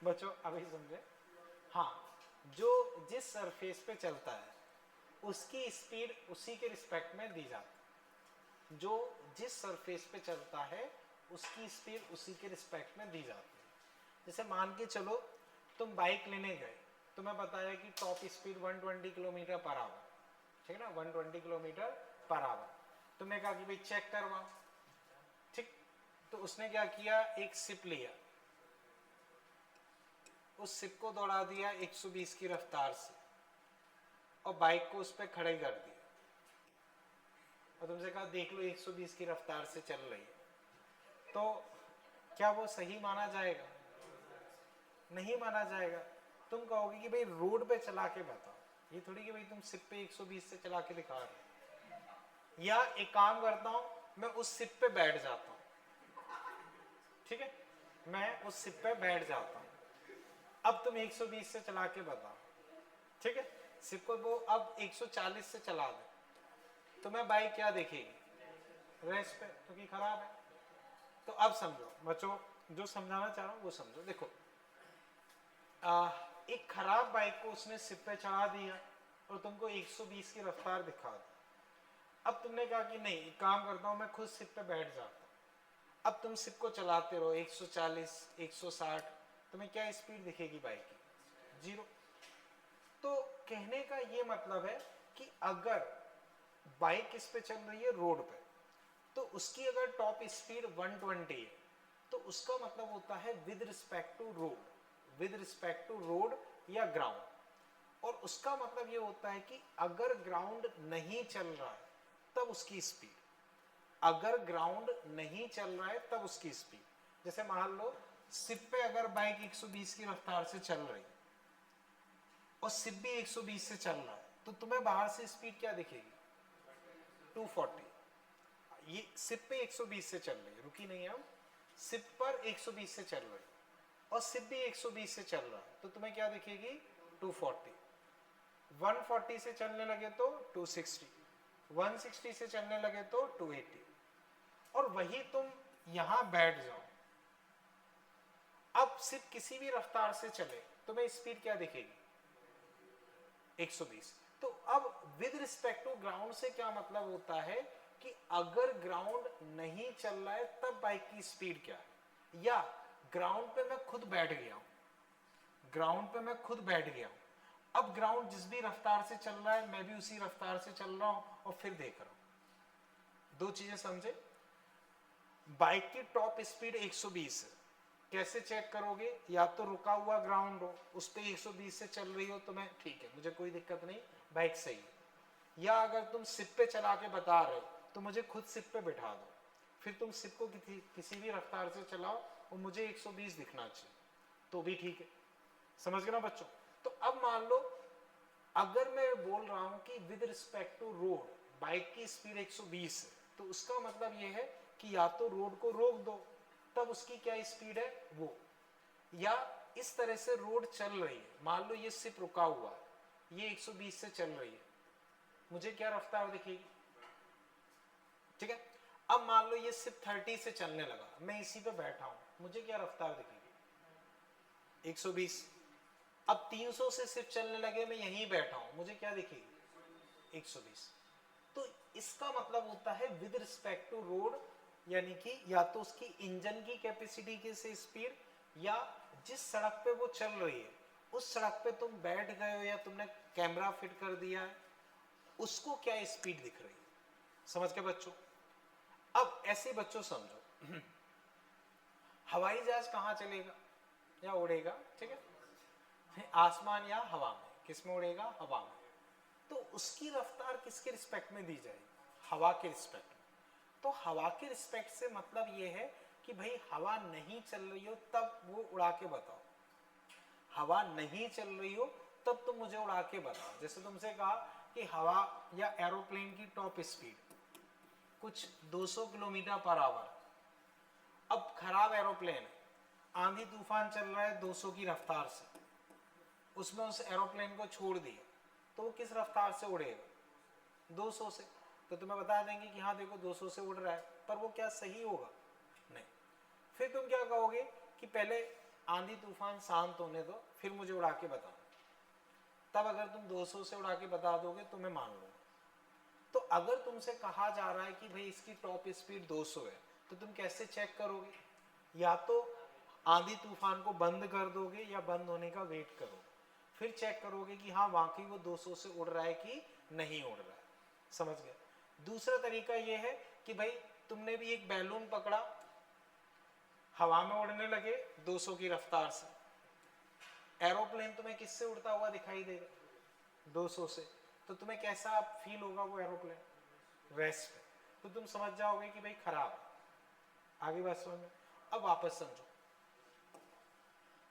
Speaker 4: बच्चों अभी समझे। हाँ, जो जिस सरफेस पे चलता है उसकी स्पीड उसी के रिस्पेक्ट में दी जाती है। जो जिस सरफेस पे चलता है उसकी स्पीड उसी के रिस्पेक्ट में दी जाती है। जैसे मान के चलो तुम बाइक लेने गए, तुम्हें बताया कि top speed 120 kilometre per hour, ठीक है ना, 120 किलोमीटर पर आवर। तुमने कहा कि भाई चेक करवाओ। ठीक, तो उसने क्या किया, एक सिप लिया, उस सिप को दौड़ा दिया 120 की रफ्तार से और बाइक को उस पर खड़े कर दिया, और तुमसे कहा देख लो 120 की रफ्तार से चल रही है। तो क्या वो सही माना जाएगा? नहीं माना जाएगा। तुम कहोगे कि भाई रोड पे चला के बताओ, ये थोड़ी कि भाई तुम सिप पे 120 से चला के दिखा रहे हो। या एक काम करता हूं, मैं उस सिप पे बैठ जाता हूं, ठीक है, मैं उस सिप पे बैठ जाता हूं, अब तुम 120 से चला के बताओ। ठीक है, सिप को वो अब 140 से चला दे, तो मैं बाइक क्या देखेगी? रेस्ट पे, क्योंकि खराब है। तो अब समझो बच्चों, जो समझाना चाह रहा हूं वो समझो। देखो, एक खराब बाइक को उसने सिप पे चढ़ा दिया और तुमको 120 की रफ्तार दिखा दी। अब तुमने कहा कि नहीं, एक काम करता हूं, मैं खुद सिप पे बैठ जाता हूं। अब तुम सिप को चलाते रहो 140, 160, तुम्हें क्या स्पीड दिखेगी बाइक की? 0। तो कहने का ये मतलब है कि अगर बाइक किस पे चल रही है? रोड पे, तो उसकी अगर टॉप स्पीड 120 है तो उसका मतलब होता है with respect to road, with respect to road या ग्राउंड। और उसका मतलब ये होता है कि अगर ग्राउंड नहीं चल रहा है तब उसकी स्पीड, अगर ग्राउंड नहीं चल रहा है तब उसकी स्पीड। जैसे मान लो सिप पे अगर बाइक 120 की रफ्तार से चल रही है और सिप भी 120 से चल रहा है, तो तुम्हें बाहर से स्पीड क्या दिखेगी? 240। ये सिप पे 120 से चल रही है, रुकी नहीं हम, सिप पर 120 से चल रही है और सिप भी 120 से चल रहा है, तो तुम्हें क्या दिखेगी? 240। 140 से चलने लगे तो 260, 160 से चलने लगे तो 280। और वही तुम यहां बैठ जाओ, अब सिर्फ किसी भी रफ्तार से चले तुम्हें स्पीड क्या दिखेगी? 120। तो अब विद रिस्पेक्ट टू ग्राउंड से क्या मतलब होता है कि अगर ग्राउंड नहीं चल रहा है तब बाइक की स्पीड क्या है, या ग्राउंड पे मैं खुद बैठ गया हूं, ग्राउंड पे मैं खुद बैठ गया हूं, अब ग्राउंड जिस भी रफ्तार से चल रहा है मैं भी उसी रफ्तार से चल रहा हूं और फिर देख रहा हूं। दो चीजें समझे, बाइक की टॉप स्पीड 120 है, कैसे चेक करोगे? या तो रुका हुआ ग्राउंड हो, उस पे 120 से चल रही हो तो मैं ठीक है, मुझे कोई दिक्कत नहीं, बाइक सही है, या अगर तुम सिप पे चला के बता रहे हो तो मुझे खुद सिप पे बिठा दो, फिर तुम सिप को किसी भी रफ्तार से चलाओ और मुझे 120 दिखना चाहिए, तो भी ठीक है। समझ गए ना बच्चों? तो अब मान लो अगर मैं बोल रहा हूं कि with respect to road bike की स्पीड 120 है, तो उसका मतलब यह है कि या तो रोड को रोक दो तब उसकी क्या स्पीड है वो, या इस तरह से रोड चल रही है, मान लो ये सिर्फ रुका हुआ है, ये 120 से चल रही है, मुझे क्या रफ्तार दिखेगी? ठीक है। अब मान लो ये सिर्फ 30 से चलने लगा, मैं इसी पे बैठा हूं, मुझे क्या रफ्तार दिखेगी? 120। अब 300 से सिर्फ चलने लगे, मैं यहीं बैठा हूं, मुझे क्या दिखेगी? 120। तो इसका मतलब होता है विद रिस्पेक्ट टू रोड, यानी कि या तो उसकी इंजन की कैपेसिटी की से स्पीड, या जिस सड़क पे वो चल रही है उस सड़क पे तुम बैठ गए हो या तुमने कैमरा फिट कर दिया है, उसको क्या स्पीड दिख रही है। समझ के बच्चों? अब ऐसे बच्चों समझो, हवाई जहाज कहाँ चलेगा या उड़ेगा? ठीक है, आसमान या हवा में, किस में उड़ेगा? हवा में। तो उसकी रफ्तार किसके रिस्पेक्ट में दी जाएगी? हवा के रिस्पेक्ट में। तो हवा के रिस्पेक्ट से मतलब ये है कि भाई हवा नहीं चल रही हो तब वो उड़ा के बताओ, हवा नहीं चल रही हो तब तुम मुझे उड़ा के बताओ। जैसे तुमसे कहा कि हवा या एरोप्लेन की टॉप स्पीड कुछ 200 किलोमीटर पर आवर, अब खराब एरोप्लेन है, आंधी तूफान चल रहा है 200 की रफ्तार से, उसमें उस एरोप्लेन को छोड़ दिया तो वो किस रफ्तार से उड़ेगा? 200 से। तो तुम्हें बता देंगे कि हाँ देखो 200 से उड़ रहा है, पर वो क्या सही होगा? नहीं। फिर तुम क्या कहोगे कि पहले आंधी तूफान शांत होने दो फिर मुझे उड़ा के बताओ, तब अगर तुम 200 से उड़ा के बता दोगे तो मैं मान लूंगा। तो अगर तुमसे कहा जा रहा है कि भाई इसकी टॉप स्पीड 200 है, तो तुम कैसे चेक करोगे? या तो आंधी तूफान को बंद कर दोगे या बंद होने का वेट करोगे, फिर चेक करोगे कि हाँ वाकई वो 200 से उड़ रहा है कि नहीं उड़ रहा है। समझ गए? दूसरा तरीका ये है कि भाई तुमने भी एक बैलून पकड़ा, हवा में उड़ने लगे 200 की रफ्तार से, एरोप्लेन तुम्हें किससे उड़ता हुआ दिखाई देगा? 200 से। तो तुम्हें कैसा फील होगा वो एरोप्लेन? रेस्ट में। तो तुम समझ जाओगे कि भाई खराब है। आगे बात समझ में? अब वापस समझो,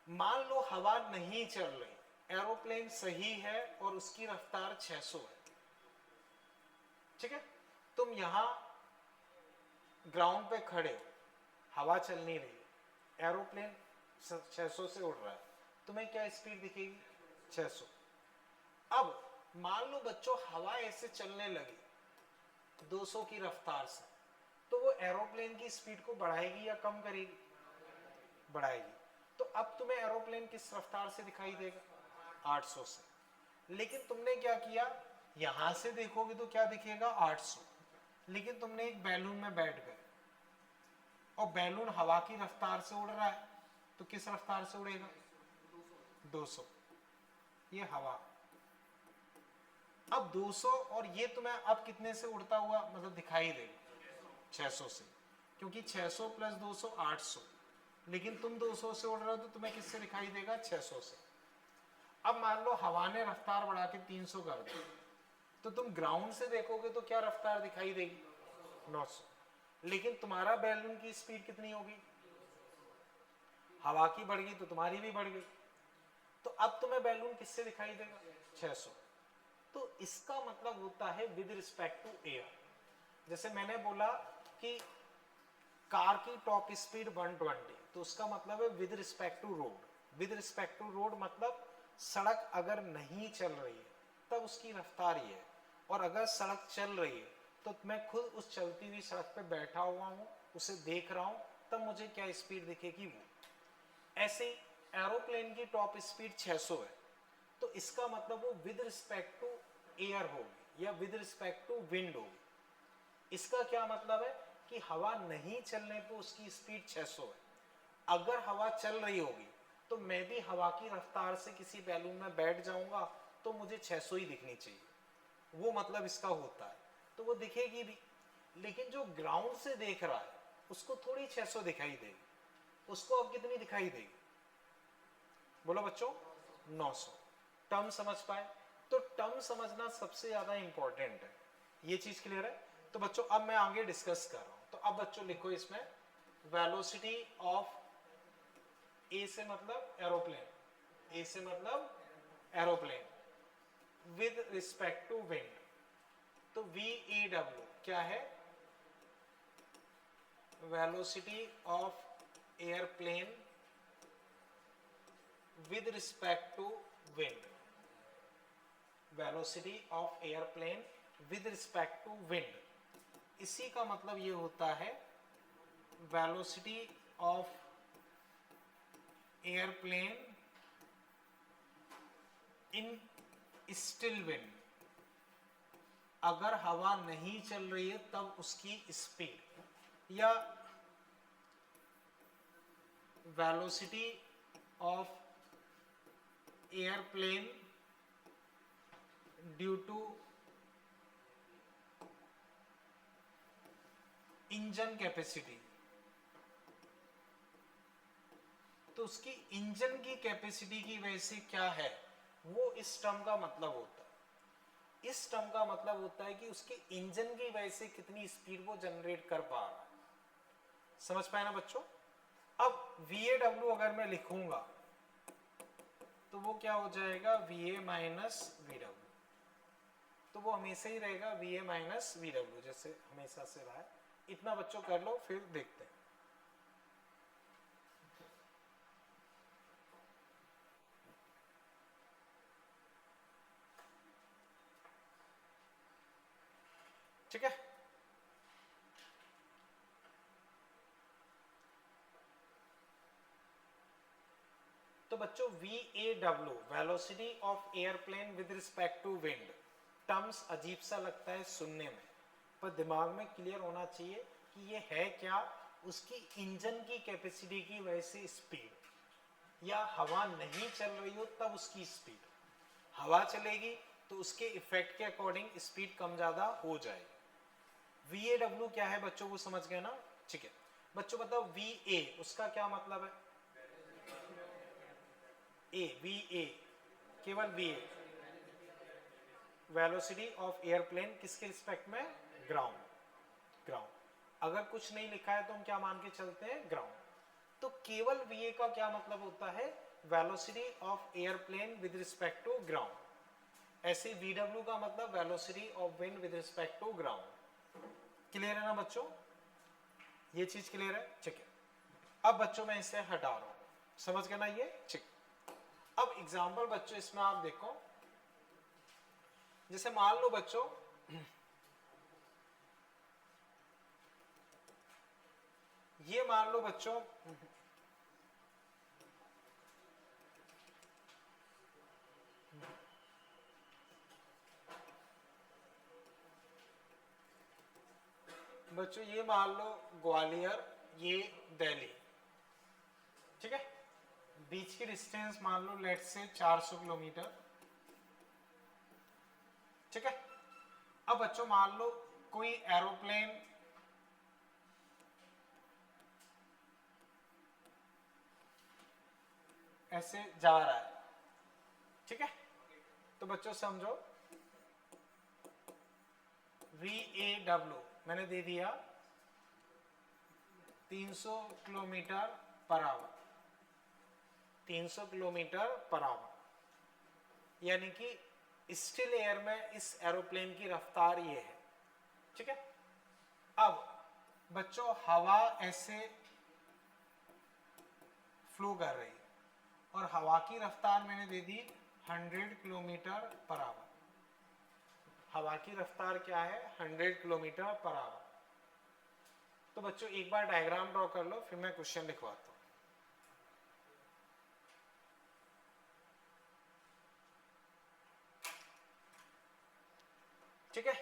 Speaker 4: मान लो हवा नहीं चल रही, एरोप्लेन सही है और उसकी रफ्तार 600 है। ठीक है, तुम यहां ग्राउंड पे खड़े हो, हवा चल नहीं रही, एरोप्लेन 600 से उड़ रहा है, तुम्हें क्या स्पीड दिखेगी? 600। अब मान लो बच्चों हवा ऐसे चलने लगी 200 की रफ्तार से, तो वो एरोप्लेन की स्पीड को बढ़ाएगी या कम करेगी? बढ़ाएगी। तो अब तुम्हें एरोप्लेन किस रफ्तार से दिखाई देगा? 800 से। लेकिन तुमने क्या किया, यहां से देखोगे तो क्या दिखेगा? 800। लेकिन तुमने एक बैलून में बैठ गए और बैलून हवा की रफ्तार से उड़ रहा है, तो किस रफ्तार से उड़ेगा? 200। ये हवा। अब 200 और ये तुम्हें अब कितने से उड़ता हुआ मतलब दिखाई देगा? 600 से, क्योंकि 600 प्लस 200 800। लेकिन तुम 200 से उड़ रहे हो तो तुम्हें किससे दिखाई देगा? 600 से। अब मान लो हवा ने रफ्तार बढ़ा के 300 कर दी, तो तुम ग्राउंड से देखोगे तो क्या रफ्तार दिखाई देगी? 900। लेकिन तुम्हारा बैलून की स्पीड कितनी होगी? हवा की बढ़ गई तो तुम्हारी भी बढ़ गई। तो अब तुम्हें बैलून किससे दिखाई देगा? 600। तो इसका मतलब होता है विद रिस्पेक्ट टू एयर। जैसे मैंने बोला कि कार की टॉप स्पीड 120, तो उसका मतलब है with respect to road. With respect to road मतलब सड़क अगर नहीं चल रही है तब उसकी रफ्तार ये है, और अगर सड़क चल रही है तो मैं खुद उस चलती हुई सड़क पे बैठा हुआ हूँ, उसे देख रहा हूँ, तब मुझे क्या स्पीड दिखेगी वो। ऐसे ही एरोप्लेन की टॉप स्पीड 600 है, तो इसका मतलब वो विद रिस्पेक्ट टू एयर होगी या विद रिस्पेक्ट टू विंड होगी। इसका क्या मतलब है कि हवा नहीं चलने पे उसकी स्पीड 600 है। अगर हवा चल रही होगी तो मैं भी हवा की रफ्तार से किसी बैलून में बैठ जाऊंगा तो मुझे 600 ही दिखनी चाहिए, वो मतलब इसका होता है। तो वो दिखेगी भी, लेकिन जो ग्राउंड से देख रहा है उसको थोड़ी 600 दिखाई देगी, उसको अब कितनी दिखाई देगी? बोलो बच्चों, 900। टर्म समझ पाए? तो टर्म समझना सबसे ज्यादा इंपॉर्टेंट है। ये चीज क्लियर है? तो बच्चों अब मैं आगे डिस्कस कर रहा हूं, तो अब बच्चों लिखो इसमें वेलोसिटी ऑफ, ए से मतलब एरोप्लेन, ए से मतलब aeroplane, with respect to wind. तो VAW क्या है? Velocity of airplane with respect to wind. Velocity of airplane with respect to wind, इसी का मतलब ये होता है velocity of airplane in still wind. अगर हवा नहीं चल रही है तब उसकी स्पीड, या velocity of airplane due to engine capacity. तो उसकी इंजन की कैपेसिटी की वजह से क्या है, वो इस टर्म का मतलब होता है। इस टर्म का मतलब होता है कि उसके इंजन की वजह से कितनी स्पीड वो जनरेट कर पा रहा है। समझ पाए ना बच्चों? अब VAW अगर मैं लिखूंगा तो वो क्या हो जाएगा? VA minus VW। तो वो हमेशा ही रहेगा VA माइनस VW, जैसे हमेशा से रहा है। इतना बच्चों कर लो, फिर देखते हैं। ठीक है? तो बच्चों VAW velocity of airplane with respect to wind, terms अजीब सा लगता है सुनने में, पर दिमाग में क्लियर होना चाहिए कि ये है क्या। उसकी इंजन की कैपेसिटी की वजह से स्पीड, या हवा नहीं चल रही हो तब उसकी स्पीड। हवा चलेगी तो उसके इफेक्ट के अकॉर्डिंग स्पीड कम ज्यादा हो जाएगी। VAW क्या है बच्चों, वो समझ गए ना? ठीक है बच्चों, बताओ VA उसका क्या मतलब है? VA केवल VA, वेलोसिटी ऑफ एयरप्लेन किसके रिस्पेक्ट में? ग्राउंड। ग्राउंड अगर कुछ नहीं लिखा है तो हम क्या मान के चलते हैं? ग्राउंड। तो केवल VA का क्या मतलब होता है? Velocity of airplane with respect to ground. ऐसे VW का मतलब velocity of wind with respect to ground. Clear है ना बच्चों? ये चीज क्लियर है? ठीक है। अब बच्चों मैं इसे हटा रहा हूं, समझ गए ना ये? ठीक। अब एग्जाम्पल बच्चों इसमें आप देखो, जैसे मान लो बच्चों ये मान लो बच्चों बच्चों ये मान लो ग्वालियर, ये दिल्ली, ठीक है? बीच की डिस्टेंस मान लो लेट से 400 किलोमीटर, ठीक है? अब बच्चों मान लो कोई एरोप्लेन ऐसे जा रहा है, ठीक है? तो बच्चों समझो VAW मैंने दे दिया 300 kilometre per hour, 300 kilometre per hour, यानी कि स्टिल एयर में इस एरोप्लेन की रफ्तार ये है, ठीक है। अब बच्चों हवा ऐसे फ्लो कर रही है और हवा की रफ्तार मैंने दे दी 100 किलोमीटर पर आवर। हवा की रफ्तार क्या है? 100 किलोमीटर पर आवर। तो बच्चों एक बार डायग्राम ड्रॉ कर लो, फिर मैं क्वेश्चन लिखवाता हूं। ठीक है,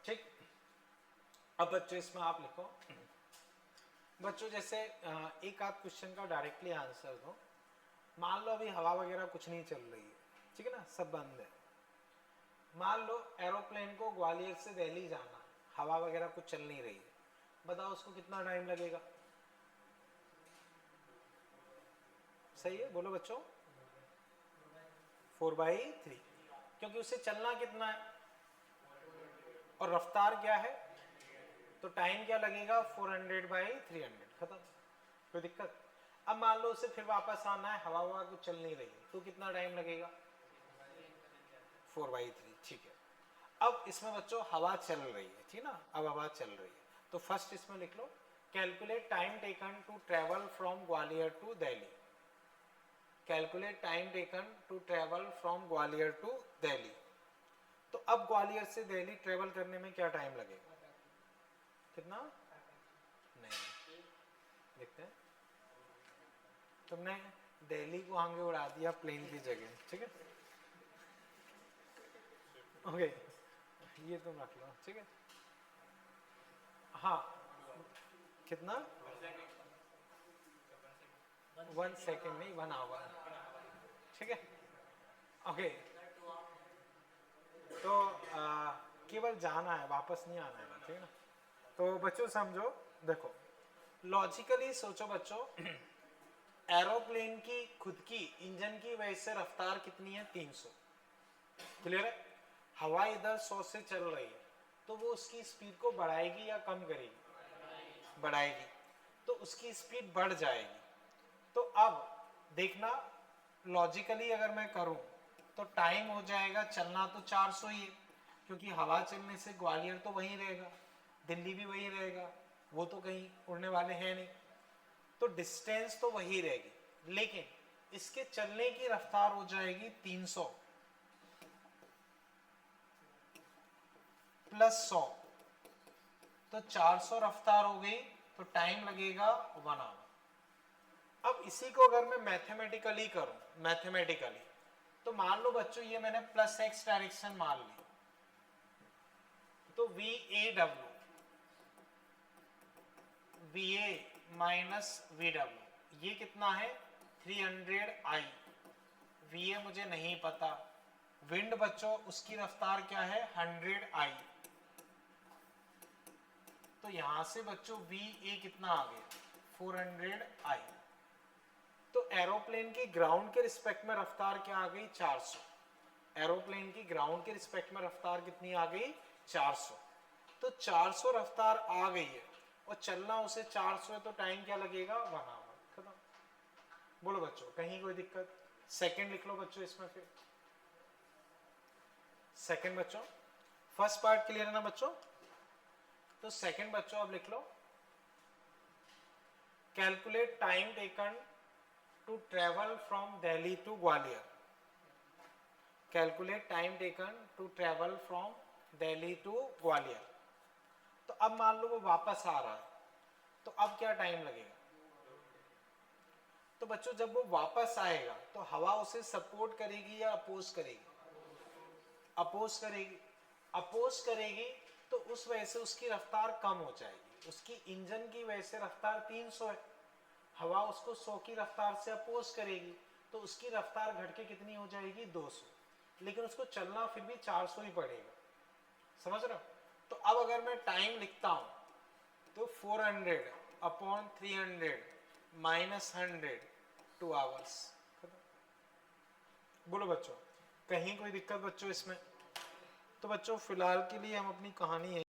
Speaker 4: ठीक। अब बच्चों इसमें आप लिखो, बच्चों जैसे एक आध क्वेश्चन का डायरेक्टली आंसर दो। मान लो अभी हवा वगैरह कुछ नहीं चल रही है, ठीक है ना, सब बंद है। मान लो एरोप्लेन को ग्वालियर से दिल्ली जाना, हवा वगैरह कुछ चल नहीं रही है, बताओ उसको कितना टाइम लगेगा? सही है, बोलो बच्चों। 4/3, क्योंकि उसे चलना कितना है और रफ्तार क्या है, तो टाइम क्या लगेगा? 400/300, खत्म, कोई दिक्कत? अब मान लो उसे फिर वापस आना है, हवा हवा कुछ चल नहीं रही है, तो कितना टाइम लगेगा? 4/3, ठीक है। अब इसमें बच्चों हवा चल रही है, ठीक ना, अब हवा चल रही है, तो फर्स्ट इसमें लिख लो calculate time taken to travel from Gwalior to Delhi. Calculate time taken to travel from Gwalior to Delhi. तो अब ग्वालियर से दिल्ली ट्रेवल करने में क्या टाइम लगेगा? कितना? नहीं, देखते हैं। तुमने दिल्ली को आगे उड़ा दिया प्लेन की जगह, ठीक है, ओके, ये तुम रख लो, ठीक है। हाँ, कितना? 1 सेकेंड नहीं, 1 आवर, ठीक है, ओके। तो केवल जाना है, वापस नहीं आना है, ठीक है ना। तो बच्चों समझो, देखो लॉजिकली सोचो बच्चों, एरोप्लेन की खुद की इंजन की वजह से रफ्तार कितनी है? 300, क्लियर है। हवा इधर 100 से चल रही है, तो वो उसकी स्पीड को बढ़ाएगी या कम करेगी? बढ़ाएगी, तो उसकी स्पीड बढ़ जाएगी। तो अब देखना, लॉजिकली अगर मैं करूं तो टाइम हो जाएगा, चलना तो 400 ही है, क्योंकि हवा चलने से ग्वालियर तो वहीं रहेगा, दिल्ली भी वहीं रहेगा, वो तो कहीं उड़ने वाले हैं नहीं, तो डिस्टेंस तो वही रहेगी, लेकिन इसके चलने की रफ्तार हो जाएगी 300 प्लस 100, तो 400 रफ्तार हो गई, तो टाइम लगेगा 1 आवर। अब इसी को अगर मैं मैथमेटिकली करूं, मैथमेटिकली, तो मान लो बच्चों ये मैंने प्लस एक्स डायरेक्शन मान ली, तो VA माइनस VW, ये कितना है? 300I। VA मुझे नहीं पता, विंड बच्चों उसकी रफ्तार क्या है? 100I। तो यहां से बच्चों VA कितना आ गया? 400I। तो एरोप्लेन की ग्राउंड के रिस्पेक्ट में रफ्तार क्या आ गई? 400। एरोप्लेन की ग्राउंड के रिस्पेक्ट में रफ्तार कितनी आ गई? 400। तो 400 रफ्तार आ गई है और चलना उसे 400 है, तो टाइम क्या लगेगा? 1 आवर, खत्म। बोलो बच्चों, कहीं कोई दिक्कत? सेकंड लिख लो बच्चों इसमें, फिर सेकंड बच्चों, फर्स्ट पार्ट क्लियर है ना बच्चों? तो सेकंड बच्चों अब लिख लो calculate time taken to travel from Delhi to Gwalior. Calculate time taken to travel from Delhi to Gwalior. तो अब मान लो वो वापस आ रहा है, तो अब क्या टाइम लगेगा? तो बच्चों जब वो वापस आएगा तो हवा उसे सपोर्ट करेगी या अपोज करेगी? अपोज करेगी। अपोज करेगी तो उस वजह से उसकी रफ्तार कम हो जाएगी, उसकी इंजन की वजह से रफ्तार 300 है, हवा उसको 100 की रफ्तार से अपोज करेगी, तो उसकी रफ्तार घट के कितनी हो जाएगी? 200, लेकिन उसको चलना फिर भी 400 ही पड़ेगा, समझ रहे हो? तो अब अगर मैं टाइम लिखता हूं तो 400/300 - 100 2 आवर्स। बोलो बच्चों, कहीं कोई दिक्कत बच्चों इसमें? तो बच्चों फिलहाल के लिए हम अपनी कहानी